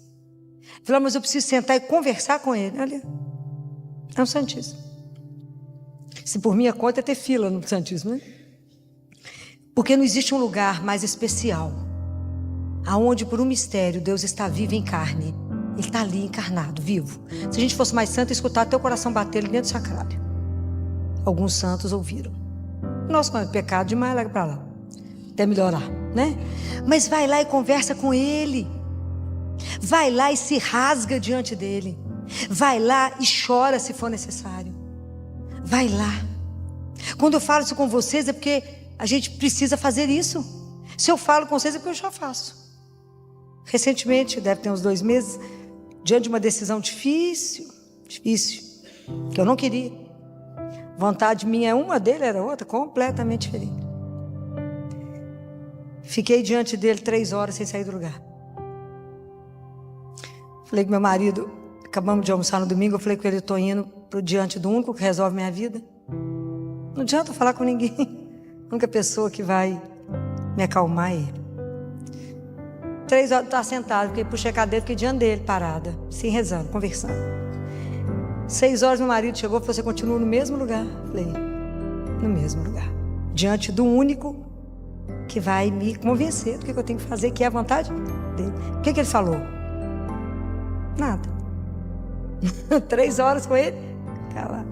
S1: Falei, mas eu preciso sentar e conversar com Ele. Olha, é o Santíssimo. Se por minha conta é ter fila no Santíssimo, né? Porque não existe um lugar mais especial aonde por um mistério Deus está vivo em carne. Ele está ali encarnado, vivo. Se a gente fosse mais santo, escutar teu coração bater ali dentro do sacrário. Alguns santos ouviram. Nossa, quando é pecado demais, larga para lá, até melhorar, né? Mas vai lá e conversa com Ele. Vai lá e se rasga diante dEle. Vai lá e chora se for necessário. Vai lá. Quando eu falo isso com vocês é porque a gente precisa fazer isso. Se eu falo com vocês é porque eu já faço. Recentemente, deve ter uns 2 meses, diante de uma decisão difícil, que eu não queria. Vontade minha é uma, dele era outra, completamente diferente. Fiquei diante dele 3 horas sem sair do lugar. Falei com meu marido, acabamos de almoçar no domingo, eu falei com ele, eu estou indo diante do único que resolve minha vida. Não adianta eu falar com ninguém. A única pessoa que vai me acalmar é Ele. 3 horas, estava sentado, fiquei puxei a cadeira, fiquei diante dele, parada, assim, rezando, conversando. 6 horas meu marido chegou e falou, você continua no mesmo lugar? Falei, no mesmo lugar. Diante do único que vai me convencer do que eu tenho que fazer, que é a vontade dele. O que ele falou? Nada. 3 horas com ele, calado.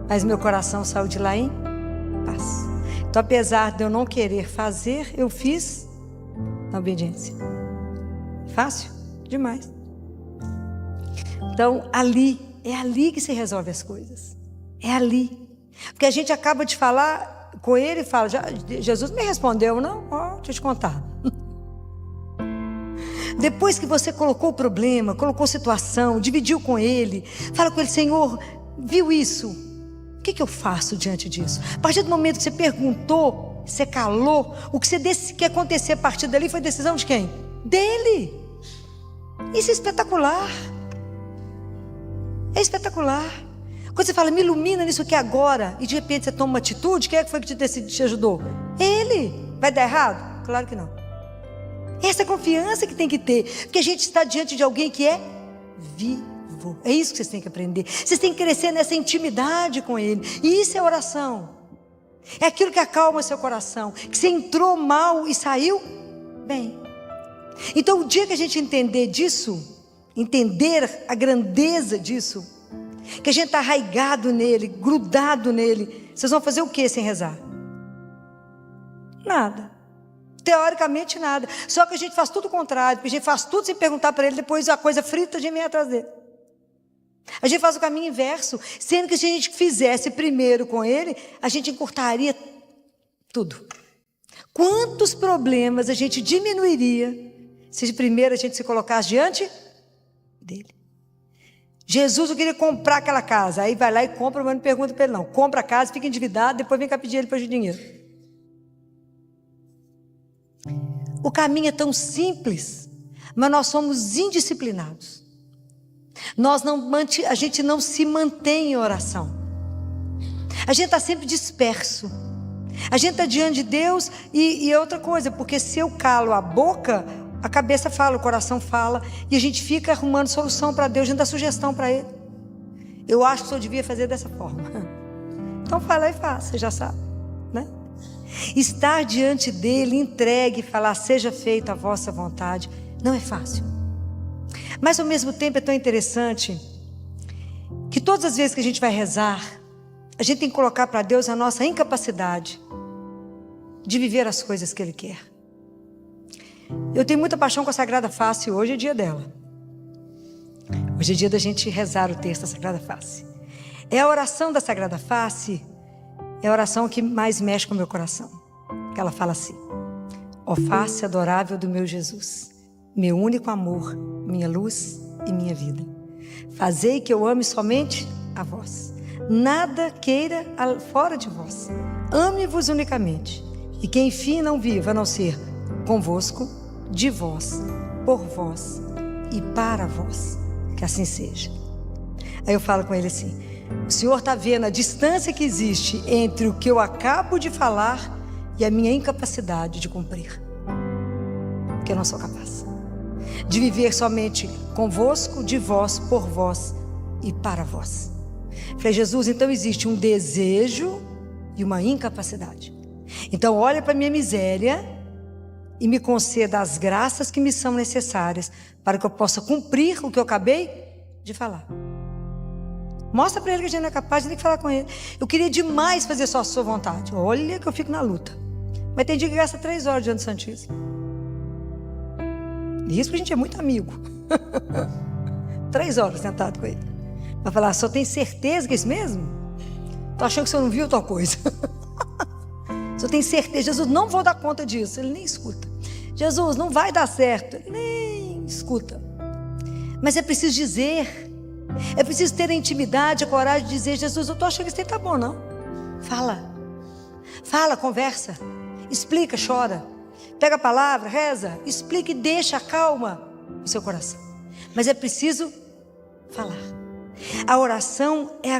S1: Mas meu coração saiu de lá em paz. Então, apesar de eu não querer fazer, eu fiz na obediência. Fácil? Demais. Então, é ali que se resolve as coisas. É ali. Porque a gente acaba de falar com ele e fala, Jesus me respondeu, não? Deixa eu te contar. Depois que você colocou o problema, colocou a situação, dividiu com ele, fala com ele, Senhor, viu isso? O que eu faço diante disso? A partir do momento que você perguntou, você calou, o que você disse que ia acontecer a partir dali foi decisão de quem? Dele. Isso é espetacular. É espetacular. Quando você fala, me ilumina nisso aqui agora, e de repente você toma uma atitude, quem é que foi que te ajudou? Ele. Vai dar errado? Claro que não. Essa é a confiança que tem que ter, porque a gente está diante de alguém que é vivo. É isso que vocês têm que aprender. Vocês têm que crescer nessa intimidade com ele. E isso é oração. É aquilo que acalma seu coração, que você entrou mal e saiu bem. Então o dia que a gente entender disso, entender a grandeza disso, que a gente está arraigado nele, grudado nele, vocês vão fazer o que sem rezar? Nada. Teoricamente nada. Só que a gente faz tudo o contrário, porque a gente faz tudo sem perguntar para ele, depois a coisa frita a gente vem atrás dele. A gente faz o caminho inverso, sendo que se a gente fizesse primeiro com ele, a gente encurtaria tudo. Quantos problemas a gente diminuiria se primeiro a gente se colocasse diante dele? Jesus não queria comprar aquela casa, aí vai lá e compra, mas não pergunta para ele não. Compra a casa, fica endividado, depois vem cá pedir ele para o dinheiro. O caminho é tão simples, mas nós somos indisciplinados. A gente não se mantém em oração. A gente está sempre disperso. A gente está diante de Deus e outra coisa, porque se eu calo a boca, a cabeça fala, o coração fala, e a gente fica arrumando solução para Deus, a gente dá sugestão para Ele. Eu acho que o senhor devia fazer dessa forma. Então fala e faça, você já sabe, né? Estar diante dele, entregue e falar, seja feita a vossa vontade, não é fácil. Mas ao mesmo tempo é tão interessante que todas as vezes que a gente vai rezar, a gente tem que colocar para Deus a nossa incapacidade de viver as coisas que Ele quer. Eu tenho muita paixão com a Sagrada Face, hoje é dia dela. Hoje é dia da gente rezar o texto da Sagrada Face. É a oração da Sagrada Face, é a oração que mais mexe com o meu coração. Que ela fala assim: ó face adorável do meu Jesus, meu único amor, minha luz e minha vida, fazei que eu ame somente a vós, nada queira fora de vós, ame-vos unicamente, e que enfim não viva a não ser convosco, de vós, por vós e para vós, que assim seja. Aí eu falo com ele assim: o Senhor está vendo a distância que existe entre o que eu acabo de falar e a minha incapacidade de cumprir, porque eu não sou capaz de viver somente convosco, de vós, por vós e para vós. Falei, Jesus, então existe um desejo e uma incapacidade. Então olha para a minha miséria e me conceda as graças que me são necessárias para que eu possa cumprir o que eu acabei de falar. Mostra para ele que a gente não é capaz, a gente tem que falar com ele. Eu queria demais fazer só a sua vontade. Olha que eu fico na luta. Mas tem dia que gasta 3 horas diante do Santíssimo. E isso porque a gente é muito amigo. 3 horas sentado com ele. Vai falar, só tem certeza que é isso mesmo? Tô achando que você não viu tal coisa. Só tem certeza. Jesus, não vou dar conta disso. Ele nem escuta. Jesus, não vai dar certo. Ele nem escuta. Mas é preciso dizer. É preciso ter a intimidade, a coragem de dizer: Jesus, eu tô achando que isso aí tá bom, não? Fala, conversa, explica, chora, pega a palavra, reza, explica e deixa, calma o seu coração. Mas é preciso falar. A oração é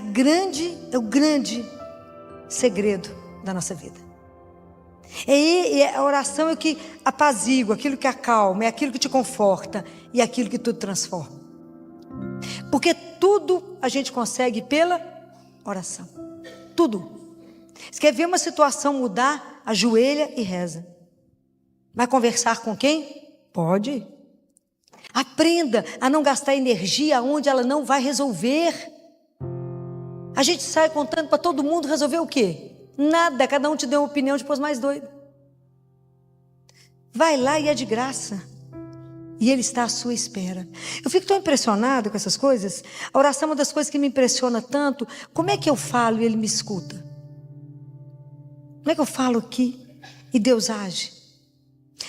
S1: o grande segredo da nossa vida. A oração é o que apazigua, aquilo que acalma, é aquilo que te conforta e aquilo que tudo transforma. Porque tudo a gente consegue pela oração. Tudo. Você quer ver uma situação mudar? Ajoelha e reza. Vai conversar com quem? Pode. Aprenda a não gastar energia onde ela não vai resolver. A gente sai contando para todo mundo resolver o quê? Nada. Cada um te deu uma opinião depois mais doida. Vai lá e é de graça. E Ele está à sua espera. Eu fico tão impressionada com essas coisas. A oração é uma das coisas que me impressiona tanto. Como é que eu falo e Ele me escuta? Como é que eu falo aqui e Deus age?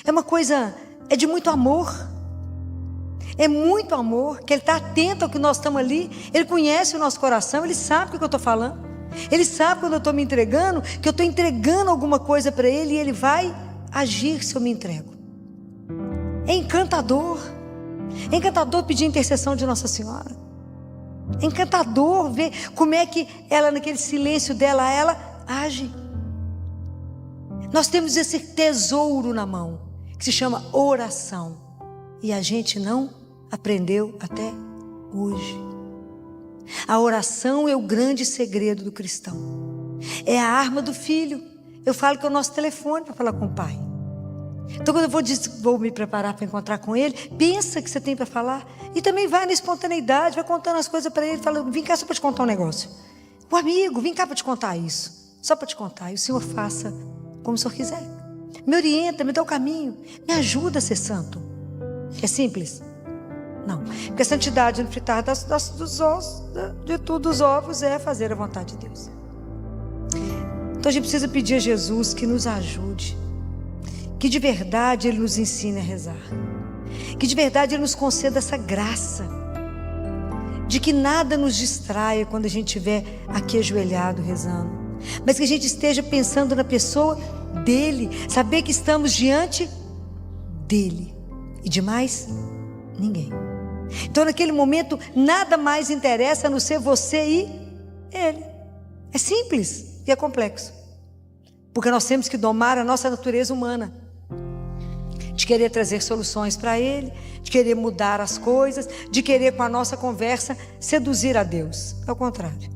S1: É uma coisa, é de muito amor. É muito amor, que Ele está atento ao que nós estamos ali. Ele conhece o nosso coração, Ele sabe o que eu estou falando. Ele sabe quando eu estou me entregando, que eu estou entregando alguma coisa para Ele e Ele vai agir se eu me entrego. É encantador. É encantador pedir intercessão de Nossa Senhora. É encantador ver como é que ela, naquele silêncio dela, ela age. Nós temos esse tesouro na mão, que se chama oração. E a gente não aprendeu até hoje. A oração é o grande segredo do cristão. É a arma do filho. Eu falo que é o nosso telefone para falar com o Pai. Então quando eu vou me preparar para encontrar com Ele, pensa que você tem para falar. E também vai na espontaneidade, vai contando as coisas para Ele. Fala, vem cá só para te contar um negócio. O amigo, vem cá para te contar isso. Só para te contar. E o Senhor faça como o Senhor quiser. Me orienta, me dá o caminho. Me ajuda a ser santo. É simples? Não. Porque a santidade no fritar dos ovos é fazer a vontade de Deus. Então a gente precisa pedir a Jesus que nos ajude. Que de verdade Ele nos ensine a rezar. Que de verdade Ele nos conceda essa graça. De que nada nos distraia quando a gente estiver aqui ajoelhado rezando. Mas que a gente esteja pensando na pessoa dEle. Saber que estamos diante dEle. E de mais ninguém. Então naquele momento nada mais interessa a não ser você e Ele. É simples e é complexo. Porque nós temos que domar a nossa natureza humana. De querer trazer soluções para Ele, de querer mudar as coisas, de querer com a nossa conversa seduzir a Deus. É o contrário.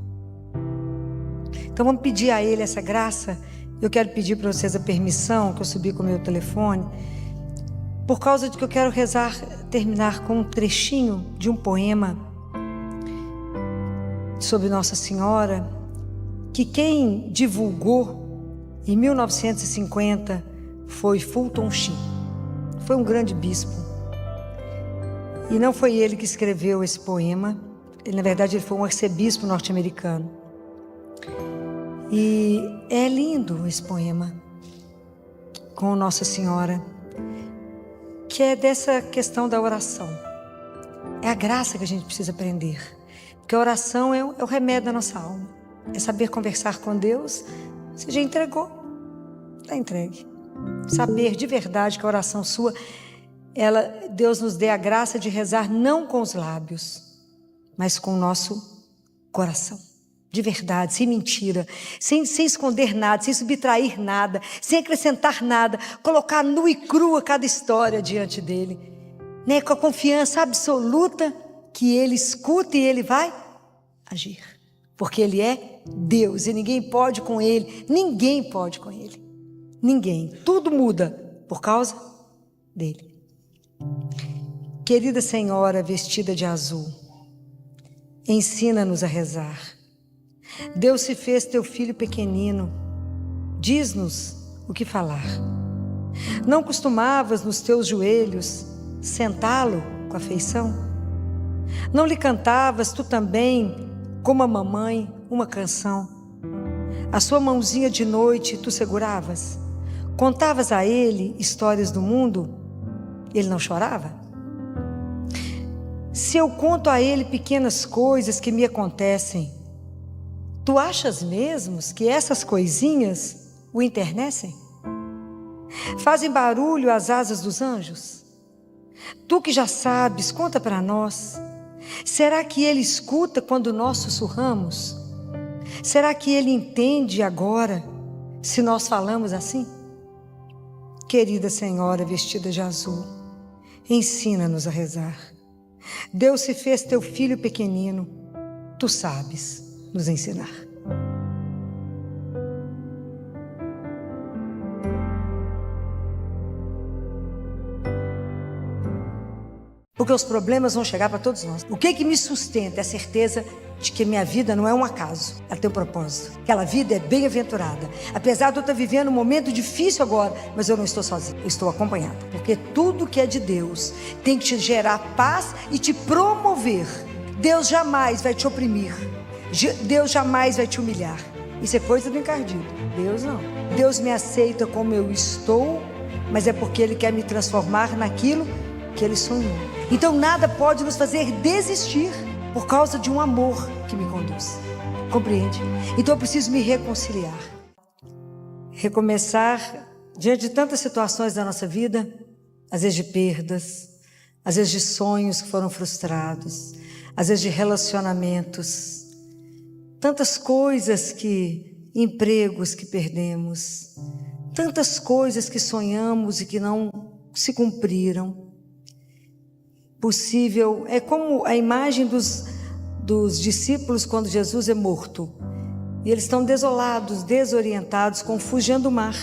S1: Então vamos pedir a Ele essa graça. Eu quero pedir para vocês a permissão, que eu subi com o meu telefone, por causa de que eu quero terminar com um trechinho de um poema sobre Nossa Senhora, que quem divulgou em 1950 foi Fulton Sheen. Foi um grande bispo. E não foi ele que escreveu esse poema. Na verdade, ele foi um arcebispo norte-americano. E é lindo esse poema com Nossa Senhora, que é dessa questão da oração. É a graça que a gente precisa aprender. Porque a oração é o remédio da nossa alma. É saber conversar com Deus. Você já entregou, está entregue. Saber de verdade que a oração sua, Deus nos dê a graça de rezar não com os lábios, mas com o nosso coração. De verdade, sem mentira, sem esconder nada, sem subtrair nada, sem acrescentar nada, colocar nua e crua cada história diante dele, né? Com a confiança absoluta que Ele escuta e Ele vai agir. Porque Ele é Deus e ninguém pode com Ele, ninguém pode com Ele. Ninguém, tudo muda por causa dele. Querida Senhora vestida de azul, ensina-nos a rezar. Deus se fez teu filho pequenino, diz-nos o que falar. Não costumavas nos teus joelhos sentá-lo com afeição? Não lhe cantavas tu também, como a mamãe, uma canção? A sua mãozinha de noite tu seguravas? Contavas a ele histórias do mundo? Ele não chorava? Se eu conto a ele pequenas coisas que me acontecem, tu achas mesmo que essas coisinhas o enternecem? Fazem barulho as asas dos anjos? Tu que já sabes, conta para nós. Será que ele escuta quando nós sussurramos? Será que ele entende agora se nós falamos assim? Querida Senhora vestida de azul, ensina-nos a rezar. Deus se fez teu filho pequenino, tu sabes nos ensinar. Porque os problemas vão chegar para todos nós. O que me sustenta é a certeza de que minha vida não é um acaso, ela tem um propósito. Aquela vida é bem-aventurada. Apesar de eu estar vivendo um momento difícil agora, mas eu não estou sozinha, eu estou acompanhada. Porque tudo que é de Deus tem que te gerar paz e te promover. Deus jamais vai te oprimir. Deus jamais vai te humilhar. Isso é coisa do encardido. Deus não. Deus me aceita como eu estou, mas é porque Ele quer me transformar naquilo que Ele sonhou. Então nada pode nos fazer desistir por causa de um amor que me conduz. Compreende? Então eu preciso me reconciliar. Recomeçar diante de tantas situações da nossa vida, às vezes de perdas, às vezes de sonhos que foram frustrados, às vezes de relacionamentos, tantas coisas empregos que perdemos, tantas coisas que sonhamos e que não se cumpriram. Possível, é como a imagem dos discípulos quando Jesus é morto. E eles estão desolados, desorientados, confugindo o mar.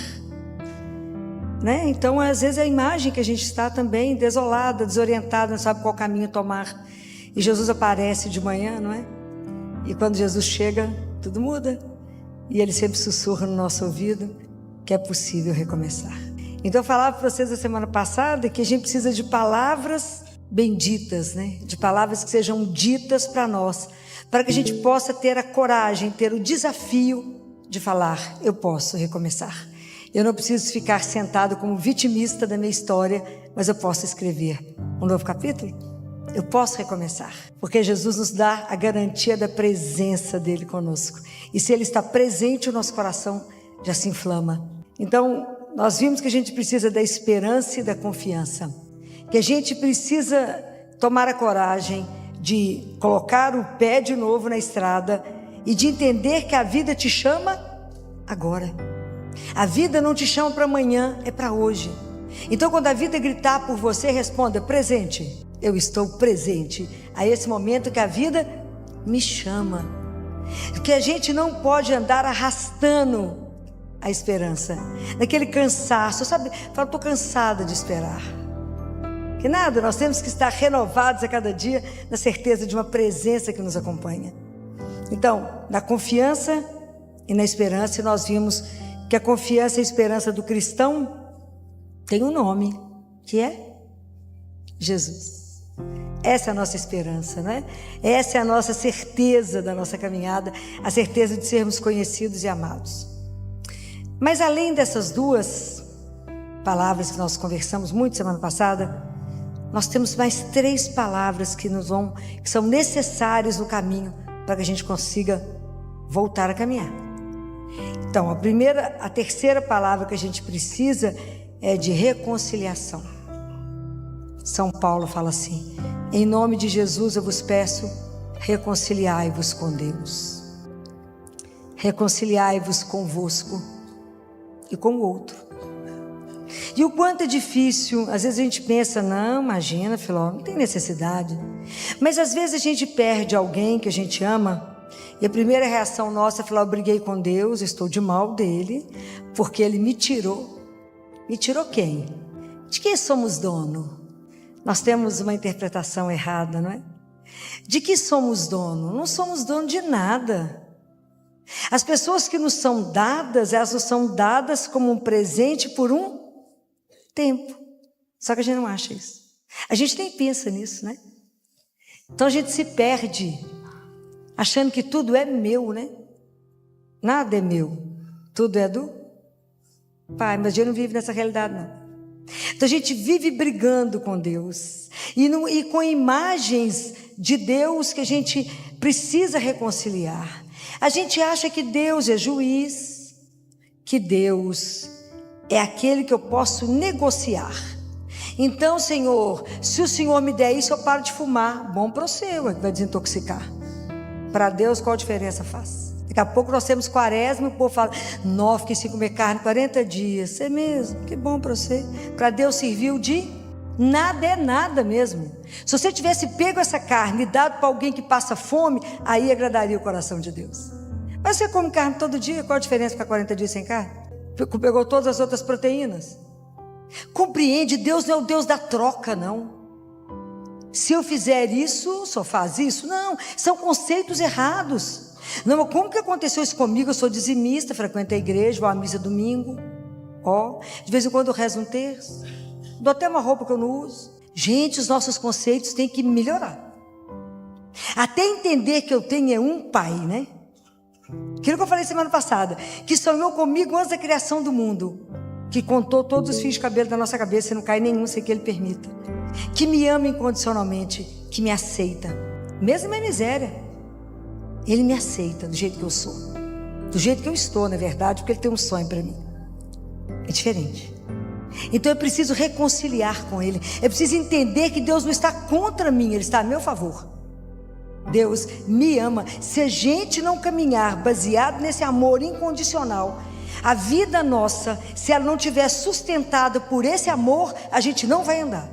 S1: Né? Então, às vezes, é a imagem que a gente está também desolada, desorientada, não sabe qual caminho tomar. E Jesus aparece de manhã, não é? E quando Jesus chega, tudo muda. E Ele sempre sussurra no nosso ouvido que é possível recomeçar. Então, eu falava para vocês a semana passada que a gente precisa de palavras benditas, né? De palavras que sejam ditas para nós, para que a gente possa ter a coragem, ter o desafio de falar: eu posso recomeçar. Eu não preciso ficar sentado como vitimista da minha história, mas eu posso escrever um novo capítulo. Eu posso recomeçar, porque Jesus nos dá a garantia da presença dele conosco. E se ele está presente, o nosso coração já se inflama. Então, nós vimos que a gente precisa da esperança e da confiança, que a gente precisa tomar a coragem de colocar o pé de novo na estrada e de entender que a vida te chama agora. A vida não te chama para amanhã, é para hoje. Então, quando a vida gritar por você, responda: presente. Eu estou presente a esse momento que a vida me chama. Que a gente não pode andar arrastando a esperança, naquele cansaço, sabe? Fala: estou cansada de esperar. Que nada, nós temos que estar renovados a cada dia na certeza de uma presença que nos acompanha. Então, na confiança e na esperança, nós vimos que a confiança e a esperança do cristão tem um nome, que é Jesus. Essa é a nossa esperança, não é? Essa é a nossa certeza da nossa caminhada, a certeza de sermos conhecidos e amados. Mas além dessas duas palavras que nós conversamos muito semana passada, nós temos mais 3 palavras que são necessárias no caminho para que a gente consiga voltar a caminhar. Então, a terceira palavra que a gente precisa é de reconciliação. São Paulo fala assim: em nome de Jesus eu vos peço, reconciliai-vos com Deus. Reconciliai-vos convosco e com o outro. E o quanto é difícil, às vezes a gente pensa: não, imagina, Filó, não tem necessidade. Mas às vezes a gente perde alguém que a gente ama, e a primeira reação nossa é falar: eu briguei com Deus, estou de mal dele, porque ele me tirou. Me tirou quem? De quem somos dono? Nós temos uma interpretação errada, não é? De que somos dono? Não somos dono de nada. As pessoas que nos são dadas, elas nos são dadas como um presente por um tempo. Só que a gente não acha isso. A gente nem pensa nisso, né? Então a gente se perde achando que tudo é meu, né? Nada é meu. Tudo é do Pai, mas a gente não vive nessa realidade, não. Então a gente vive brigando com Deus e com imagens de Deus que a gente precisa reconciliar. A gente acha que Deus é juiz, que Deus é aquele que eu posso negociar. Então, Senhor, se o Senhor me der isso, eu paro de fumar. Bom para você, vai desintoxicar. Para Deus, qual a diferença faz? Daqui a pouco nós temos quaresma e o povo fala: não, fiquei sem comer carne 40 dias. É mesmo, que bom para você. Para Deus serviu de nada, é nada mesmo. Se você tivesse pego essa carne e dado para alguém que passa fome, aí agradaria o coração de Deus. Mas você come carne todo dia, qual a diferença para 40 dias sem carne? Pegou todas as outras proteínas. Compreende, Deus não é o Deus da troca, não. Se eu fizer isso, só faz isso? Não, são conceitos errados. Não, como que aconteceu isso comigo? Eu sou dizimista, frequento a igreja, vou à missa domingo. De vez em quando eu rezo um terço. Dou até uma roupa que eu não uso. Gente, os nossos conceitos têm que melhorar. Até entender que eu tenho um pai, né? Aquilo que eu falei semana passada, que sonhou comigo antes da criação do mundo, que contou todos os fios de cabelo da nossa cabeça e não cai nenhum sem que ele permita, que me ama incondicionalmente, que me aceita, mesmo na miséria. Ele me aceita do jeito que eu sou, do jeito que eu estou, na verdade, porque ele tem um sonho para mim. É diferente. Então eu preciso reconciliar com ele. Eu preciso entender que Deus não está contra mim, ele está a meu favor. Deus me ama. Se a gente não caminhar baseado nesse amor incondicional, a vida nossa, se ela não estiver sustentada por esse amor, a gente não vai andar,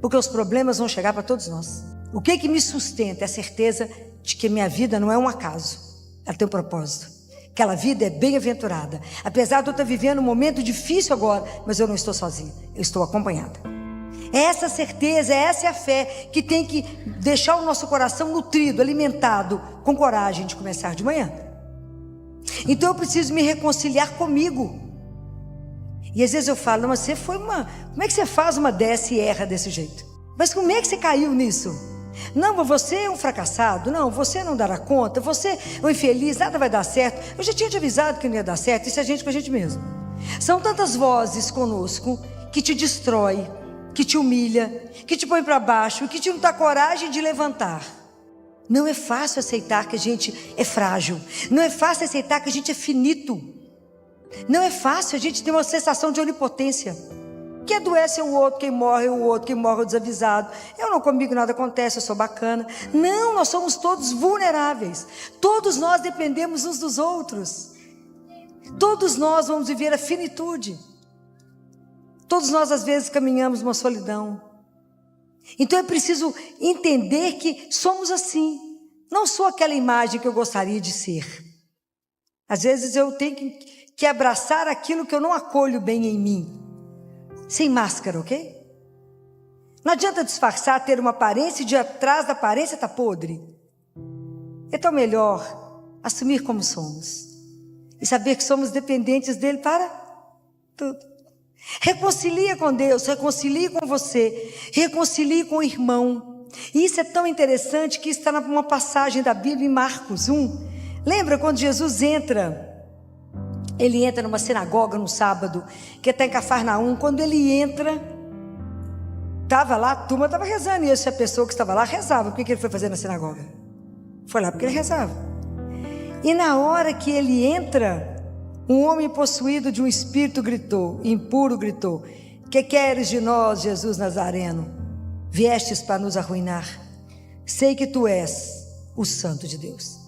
S1: porque os problemas vão chegar para todos nós. O que me sustenta é a certeza de que minha vida não é um acaso, ela tem um propósito. Aquela vida é bem-aventurada. Apesar de eu estar vivendo um momento difícil agora, mas eu não estou sozinha, eu estou acompanhada. Essa certeza, essa é a fé que tem que deixar o nosso coração nutrido, alimentado, com coragem de começar de manhã. Então eu preciso me reconciliar comigo. E às vezes eu falo, mas você foi como é que você faz uma dessa e erra desse jeito? Mas como é que você caiu nisso? Não, você é um fracassado, não, você não dará conta, você é um infeliz, nada vai dar certo. Eu já tinha te avisado que não ia dar certo. Isso é a gente com a gente mesmo. São tantas vozes conosco que te destrói, que te humilha, que te põe para baixo, que te não dá coragem de levantar. Não é fácil aceitar que a gente é frágil, não é fácil aceitar que a gente é finito, não é fácil a gente ter uma sensação de onipotência. Quem adoece é o outro, quem morre é o outro, quem morre é o desavisado. Eu não, comigo nada acontece, eu sou bacana. Não, nós somos todos vulneráveis. Todos nós dependemos uns dos outros. Todos nós vamos viver a finitude. Todos nós às vezes caminhamos uma solidão. Então é preciso entender que somos assim. Não sou aquela imagem que eu gostaria de ser. Às vezes eu tenho que abraçar aquilo que eu não acolho bem em mim. Sem máscara, ok? Não adianta disfarçar, ter uma aparência e de atrás da aparência está podre. É tão melhor assumir como somos e saber que somos dependentes dele para tudo. Reconcilia com Deus, reconcilie com você, reconcilie com o irmão. E isso é tão interessante que está numa passagem da Bíblia em Marcos 1. Lembra quando Jesus entra? Ele entra numa sinagoga no sábado, que está em Cafarnaum. Quando ele entra, estava lá, a turma estava rezando, e essa pessoa que estava lá rezava. Por que ele foi fazer na sinagoga? Foi lá porque ele rezava. E na hora que ele entra, um homem possuído de um espírito gritou, impuro gritou: que queres de nós, Jesus Nazareno? Viestes para nos arruinar? Sei que tu és o Santo de Deus.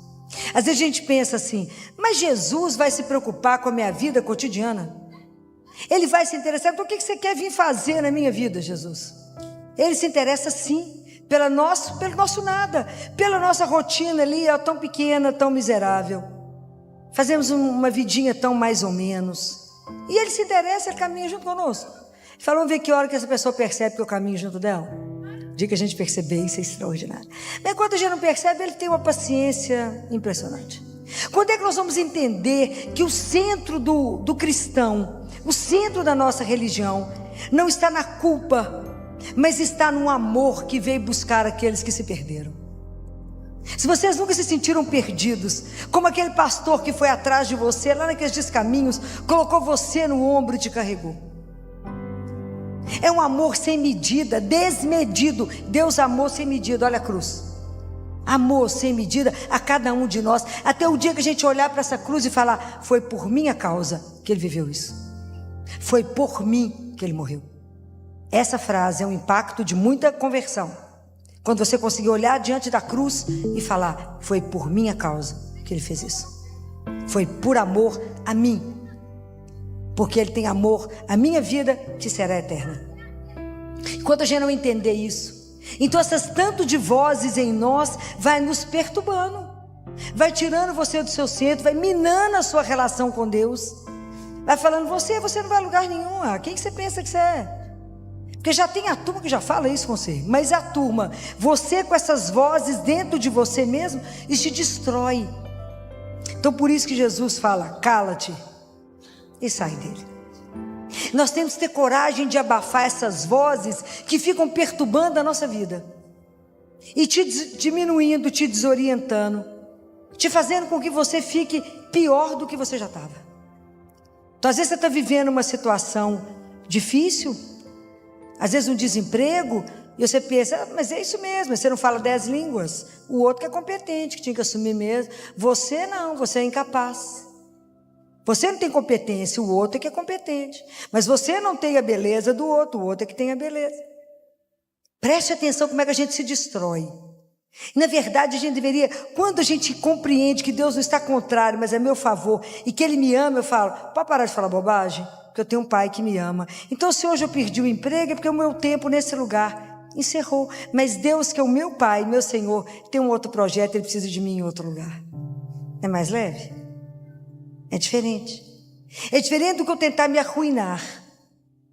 S1: Às vezes a gente pensa assim, mas Jesus vai se preocupar com a minha vida cotidiana? Ele vai se interessar, por que você quer vir fazer na minha vida, Jesus? Ele se interessa sim, pelo nosso nada, pela nossa rotina ali, tão pequena, tão miserável. Fazemos uma vidinha tão mais ou menos. E ele se interessa, ele caminha junto conosco. Fala, vamos ver que hora que essa pessoa percebe que eu caminho junto dela. O dia que a gente perceber, isso é extraordinário. Mas quando a gente não percebe, ele tem uma paciência impressionante. Quando é que nós vamos entender que o centro do cristão, o centro da nossa religião, não está na culpa, mas está no amor que veio buscar aqueles que se perderam? Se vocês nunca se sentiram perdidos, como aquele pastor que foi atrás de você, lá naqueles descaminhos, colocou você no ombro e te carregou. É um amor sem medida, desmedido. Deus amou sem medida, olha a cruz. Amor sem medida a cada um de nós, até o dia que a gente olhar para essa cruz e falar, foi por minha causa que ele viveu isso. Foi por mim que ele morreu. Essa frase é um impacto de muita conversão. Quando você conseguir olhar diante da cruz e falar, foi por minha causa que ele fez isso. Foi por amor a mim. Porque ele tem amor, a minha vida que será eterna. Enquanto a gente não entender isso, então essas tanto de vozes em nós vai nos perturbando, vai tirando você do seu centro, vai minando a sua relação com Deus, vai falando, você não vai a lugar nenhum. Quem que você pensa que você é? Porque já tem a turma que já fala isso com você. Mas a turma, você com essas vozes dentro de você mesmo, isso te destrói. Então por isso que Jesus fala, cala-te e sai dele. Nós temos que ter coragem de abafar essas vozes que ficam perturbando a nossa vida. E te diminuindo, te desorientando. Te fazendo com que você fique pior do que você já estava. Então às vezes você está vivendo uma situação difícil. Às vezes um desemprego, e você pensa, mas é isso mesmo, você não fala 10 línguas. O outro que é competente, que tinha que assumir mesmo. Você não, você é incapaz. Você não tem competência, o outro é que é competente. Mas você não tem a beleza do outro, o outro é que tem a beleza. Preste atenção como é que a gente se destrói. Na verdade, a gente deveria, quando a gente compreende que Deus não está contrário, mas é meu favor, e que Ele me ama, eu falo, pode parar de falar bobagem? Porque eu tenho um pai que me ama. Então se hoje eu perdi o emprego, é porque o meu tempo nesse lugar encerrou. Mas Deus, que é o meu pai, meu Senhor, tem um outro projeto, Ele precisa de mim em outro lugar. É mais leve? É diferente. É diferente do que eu tentar me arruinar.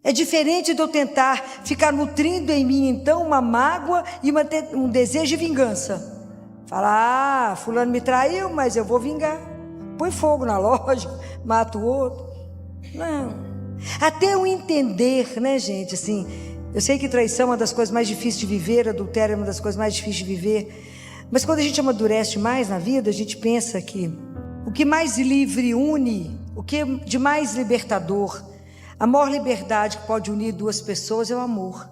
S1: É diferente de eu tentar ficar nutrindo em mim, então, uma mágoa e um desejo de vingança. Falar, fulano me traiu, mas eu vou vingar. Põe fogo na loja, mata o outro. Não. Até eu entender, né, gente, assim, eu sei que traição é uma das coisas mais difíceis de viver, adultério é uma das coisas mais difíceis de viver, mas quando a gente amadurece mais na vida, a gente pensa que o que mais livre une, o que de mais libertador, a maior liberdade que pode unir duas pessoas é o amor.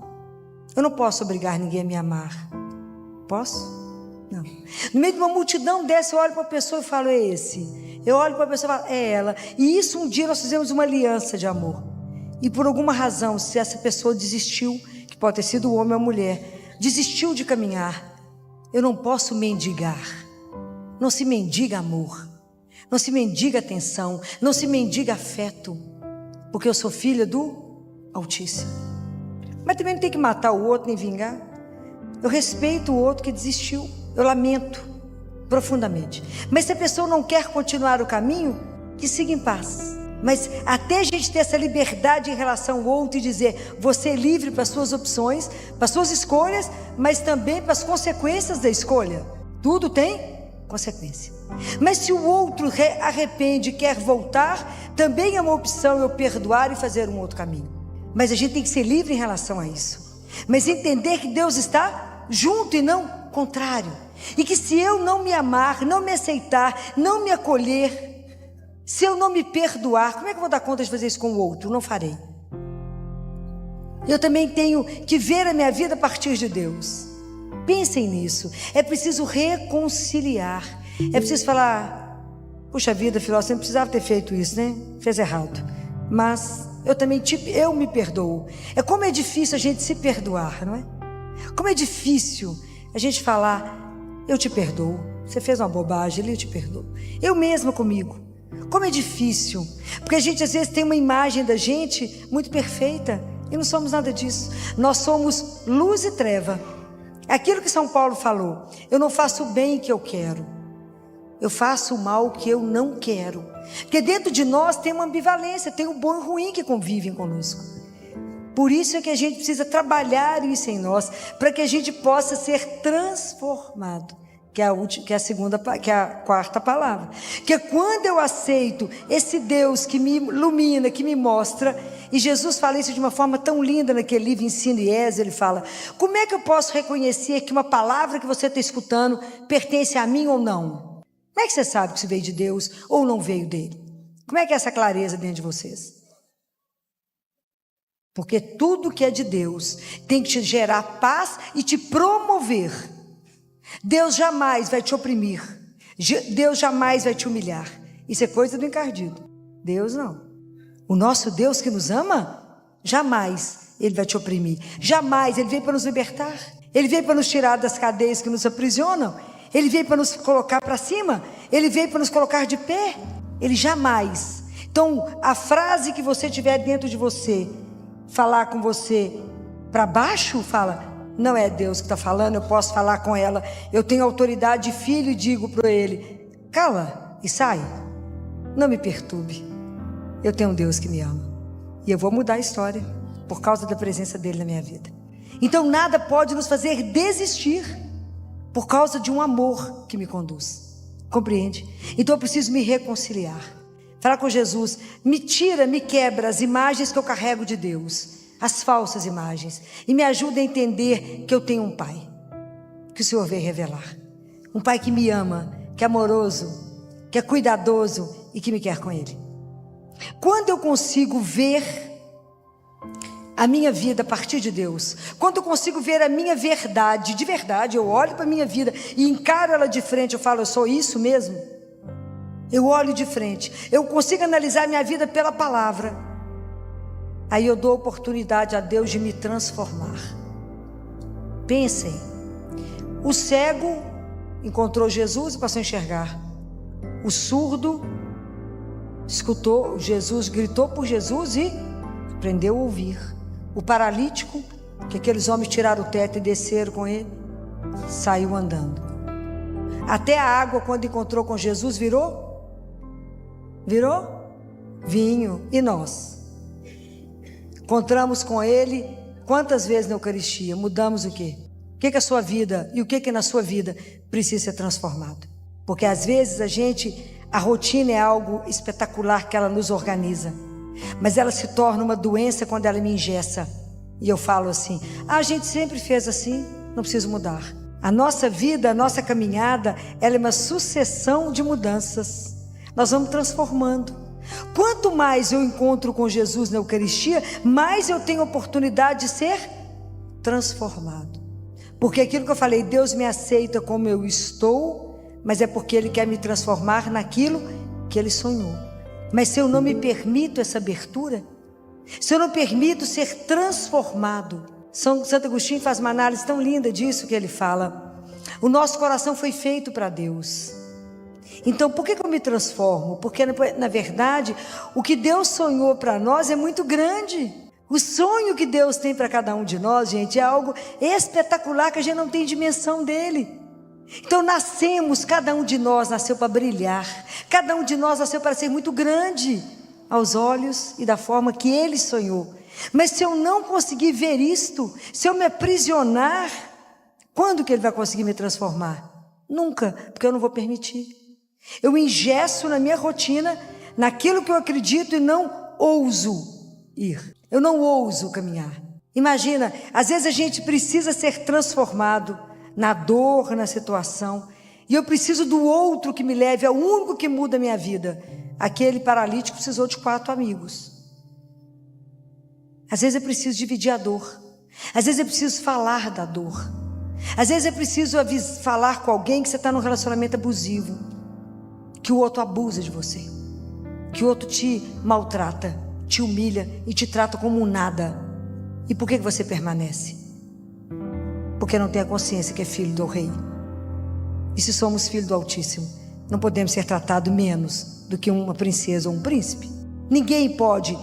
S1: Eu não posso obrigar ninguém a me amar. Posso? Não. No meio de uma multidão dessa, eu olho para a pessoa e falo, é esse. Eu olho para a pessoa e falo, é ela. E isso um dia nós fizemos uma aliança de amor. E por alguma razão, se essa pessoa desistiu, que pode ter sido o homem ou a mulher, desistiu de caminhar, eu não posso mendigar. Não se mendiga amor. Não se mendiga atenção. Não se mendiga afeto. Porque eu sou filha do Altíssimo. Mas também não tem que matar o outro nem vingar. Eu respeito o outro que desistiu. Eu lamento profundamente. Mas se a pessoa não quer continuar o caminho, que siga em paz. Mas até a gente ter essa liberdade em relação ao outro e dizer, você é livre para as suas opções, para as suas escolhas, mas também para as consequências da escolha. Tudo tem consequência. Mas se o outro arrepende e quer voltar, também é uma opção eu perdoar e fazer um outro caminho. Mas a gente tem que ser livre em relação a isso. Mas entender que Deus está junto e não contrário. E que se eu não me amar, não me aceitar, não me acolher, se eu não me perdoar, como é que eu vou dar conta de fazer isso com o outro? Não farei. Eu também tenho que ver a minha vida a partir de Deus. Pensem nisso. É preciso reconciliar. É preciso falar, puxa vida, filó, você não precisava ter feito isso, né? Fez errado. Mas eu também eu me perdoo. É como é difícil a gente se perdoar, não é? Como é difícil a gente falar, eu te perdoo. Você fez uma bobagem ali, eu te perdoo. Eu mesma comigo. Como é difícil. Porque a gente às vezes tem uma imagem da gente muito perfeita. E não somos nada disso. Nós somos luz e treva. Aquilo que São Paulo falou, eu não faço o bem que eu quero, eu faço o mal que eu não quero. Porque dentro de nós tem uma ambivalência, tem o bom e o ruim que convivem conosco. Por isso é que a gente precisa trabalhar isso em nós, para que a gente possa ser transformado, que é a quarta palavra. Que é quando eu aceito esse Deus que me ilumina, que me mostra. E Jesus fala isso de uma forma tão linda naquele livro Ensino e Êxodo. Ele fala, como é que eu posso reconhecer que uma palavra que você está escutando pertence a mim ou não? Como é que você sabe que isso veio de Deus ou não veio dele? Como é que é essa clareza dentro de vocês? Porque tudo que é de Deus tem que te gerar paz e te promover. Deus jamais vai te oprimir. Deus jamais vai te humilhar. Isso é coisa do encardido. Deus não. O nosso Deus que nos ama, jamais Ele vai te oprimir. Jamais. Ele veio para nos libertar. Ele veio para nos tirar das cadeias que nos aprisionam. Ele veio para nos colocar para cima. Ele veio para nos colocar de pé. Ele jamais. Então, a frase que você tiver dentro de você, falar com você para baixo, fala, não é Deus que está falando, eu posso falar com ela. Eu tenho autoridade de filho e digo para ele, cala e sai. Não me perturbe. Eu tenho um Deus que me ama. E eu vou mudar a história. por causa da presença dele na minha vida. Então nada pode nos fazer desistir por causa de um amor que me conduz. Compreende? Então eu preciso me reconciliar. Falar com Jesus, me tira, me quebra as imagens que eu carrego de Deus, as falsas imagens, e me ajuda a entender que eu tenho um Pai, que o Senhor veio revelar. Um Pai que me ama, que é amoroso, que é cuidadoso e que me quer com Ele. Quando eu consigo ver a minha vida a partir de Deus, quando eu consigo ver a minha verdade, de verdade, eu olho para a minha vida e encaro ela de frente, eu falo, eu sou isso mesmo? Eu olho de frente, eu consigo analisar a minha vida pela palavra, aí eu dou oportunidade a Deus de me transformar. Pensem, o cego encontrou Jesus e passou a enxergar, o surdo escutou Jesus, gritou por Jesus e aprendeu a ouvir. O paralítico, que aqueles homens tiraram o teto e desceram com ele, saiu andando. Até a água, quando encontrou com Jesus, virou vinho. E nós encontramos com ele quantas vezes na Eucaristia? Mudamos o quê? O que é a sua vida e o que é na sua vida precisa ser transformado? Porque às vezes a rotina é algo espetacular que ela nos organiza, mas ela se torna uma doença quando ela me engessa. E eu falo assim, a gente sempre fez assim, não preciso mudar. A nossa vida, a nossa caminhada, ela é uma sucessão de mudanças. Nós vamos transformando. Quanto mais eu encontro com Jesus na Eucaristia, mais eu tenho oportunidade de ser transformado. Porque aquilo que eu falei, Deus me aceita como eu estou, mas é porque Ele quer me transformar naquilo que Ele sonhou. Mas se eu não me permito essa abertura, se eu não permito ser transformado, Santo Agostinho faz uma análise tão linda disso que ele fala, o nosso coração foi feito para Deus. Então por que eu me transformo? Porque na verdade o que Deus sonhou para nós é muito grande. O sonho que Deus tem para cada um de nós, gente, é algo espetacular que a gente não tem dimensão dele. Então nascemos, cada um de nós nasceu para brilhar, cada um de nós nasceu para ser muito grande aos olhos e da forma que Ele sonhou. Mas se eu não conseguir ver isto, se eu me aprisionar, quando que Ele vai conseguir me transformar? Nunca, porque eu não vou permitir. Eu engesso na minha rotina, naquilo que eu acredito e não ouso ir, eu não ouso caminhar. Imagina, às vezes a gente precisa ser transformado na dor, na situação, e eu preciso do outro que me leve, é o único que muda a minha vida. Aquele paralítico precisou de 4 amigos. Às vezes eu preciso dividir a dor, às vezes eu preciso falar da dor, às vezes eu preciso falar com alguém que você está num relacionamento abusivo, que o outro abusa de você, que o outro te maltrata, te humilha e te trata como um nada. E por que você permanece? Porque não tem a consciência que é filho do Rei. E se somos filhos do Altíssimo, não podemos ser tratados menos do que uma princesa ou um príncipe. Ninguém pode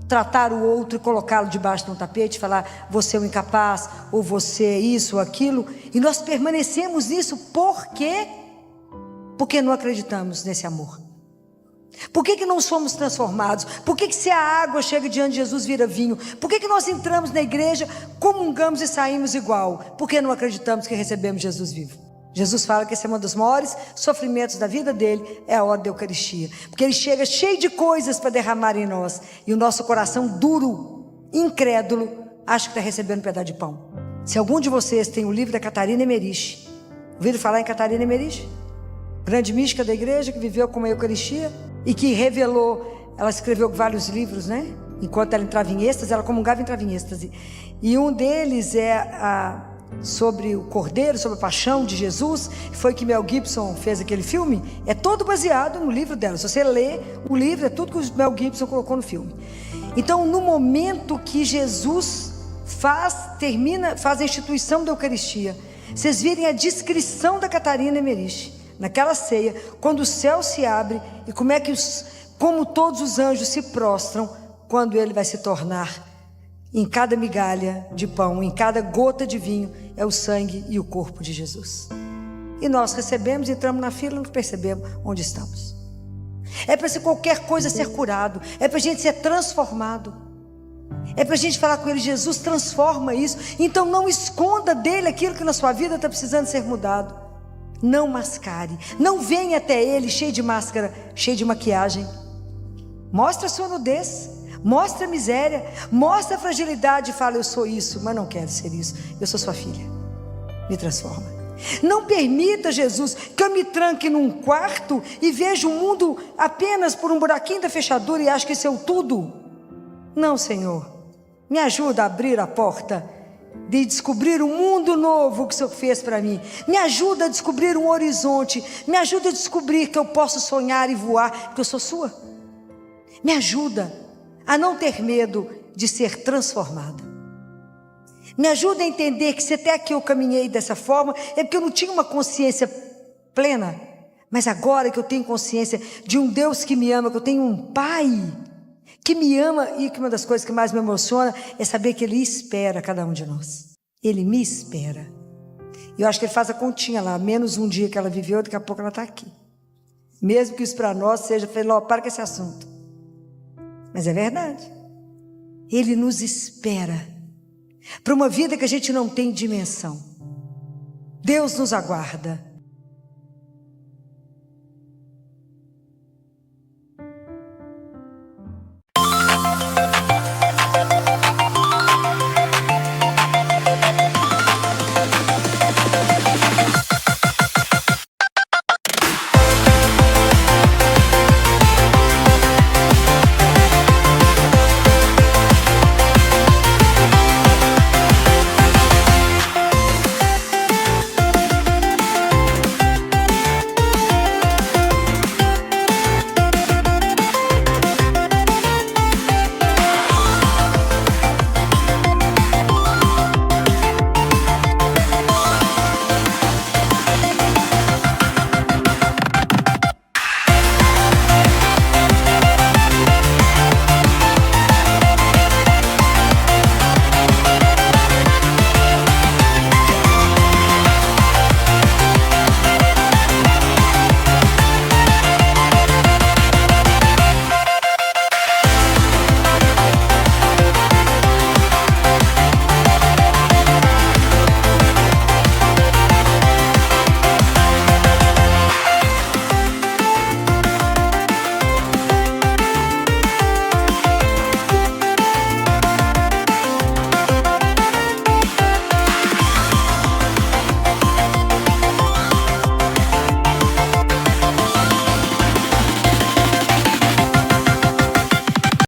S1: tratar o outro e colocá-lo debaixo de um tapete e falar, você é um incapaz, ou você é isso ou aquilo. E nós permanecemos nisso por quê? Porque não acreditamos nesse amor. Por que não somos transformados? Por que se a água chega diante de Jesus vira vinho? Por que nós entramos na igreja, comungamos e saímos igual? Porque não acreditamos que recebemos Jesus vivo. Jesus fala que esse é um dos maiores sofrimentos da vida dele, é a hora da Eucaristia. Porque ele chega cheio de coisas para derramar em nós, e o nosso coração duro, incrédulo, acha que está recebendo um pedaço de pão. Se algum de vocês tem o livro da Catarina Emmerich, ouviram falar em Catarina Emmerich? Grande mística da igreja, que viveu com a Eucaristia e que revelou, ela escreveu vários livros, né? Enquanto ela entrava em êxtase, ela comungava e entrava em êxtase. E um deles é sobre o Cordeiro, sobre a paixão de Jesus. Foi que Mel Gibson fez aquele filme. É todo baseado no livro dela. Se você lê o livro, é tudo que o Mel Gibson colocou no filme. Então, no momento que Jesus faz a instituição da Eucaristia, vocês virem a descrição da Catarina Emmerich naquela ceia, quando o céu se abre e como todos os anjos se prostram quando ele vai se tornar, em cada migalha de pão, em cada gota de vinho, é o sangue e o corpo de Jesus. E nós recebemos, entramos na fila e não percebemos onde estamos. É para qualquer coisa ser curado, é para a gente ser transformado. É para a gente falar com Ele: Jesus, transforma isso. Então não esconda dele aquilo que na sua vida está precisando ser mudado. Não mascare. Não venha até Ele cheio de máscara, cheio de maquiagem. Mostra a sua nudez, mostra a miséria, mostra a fragilidade e fala: eu sou isso, mas não quero ser isso. Eu sou sua filha, me transforma. Não permita, Jesus, que eu me tranque num quarto e veja o mundo apenas por um buraquinho da fechadura e acho que isso é o tudo. Não, Senhor, me ajuda a abrir a porta de descobrir um mundo novo que o Senhor fez para mim. Me ajuda a descobrir um horizonte. Me ajuda a descobrir que eu posso sonhar e voar, porque eu sou sua. Me ajuda a não ter medo de ser transformada. Me ajuda a entender que se até aqui eu caminhei dessa forma, é porque eu não tinha uma consciência plena. Mas agora que eu tenho consciência de um Deus que me ama, que eu tenho um Pai que me ama, e que uma das coisas que mais me emociona é saber que Ele espera cada um de nós. Ele me espera. E eu acho que Ele faz a continha lá, menos um dia que ela viveu, daqui a pouco ela está aqui. Mesmo que isso para nós seja: para com esse assunto. Mas é verdade. Ele nos espera para uma vida que a gente não tem dimensão. Deus nos aguarda.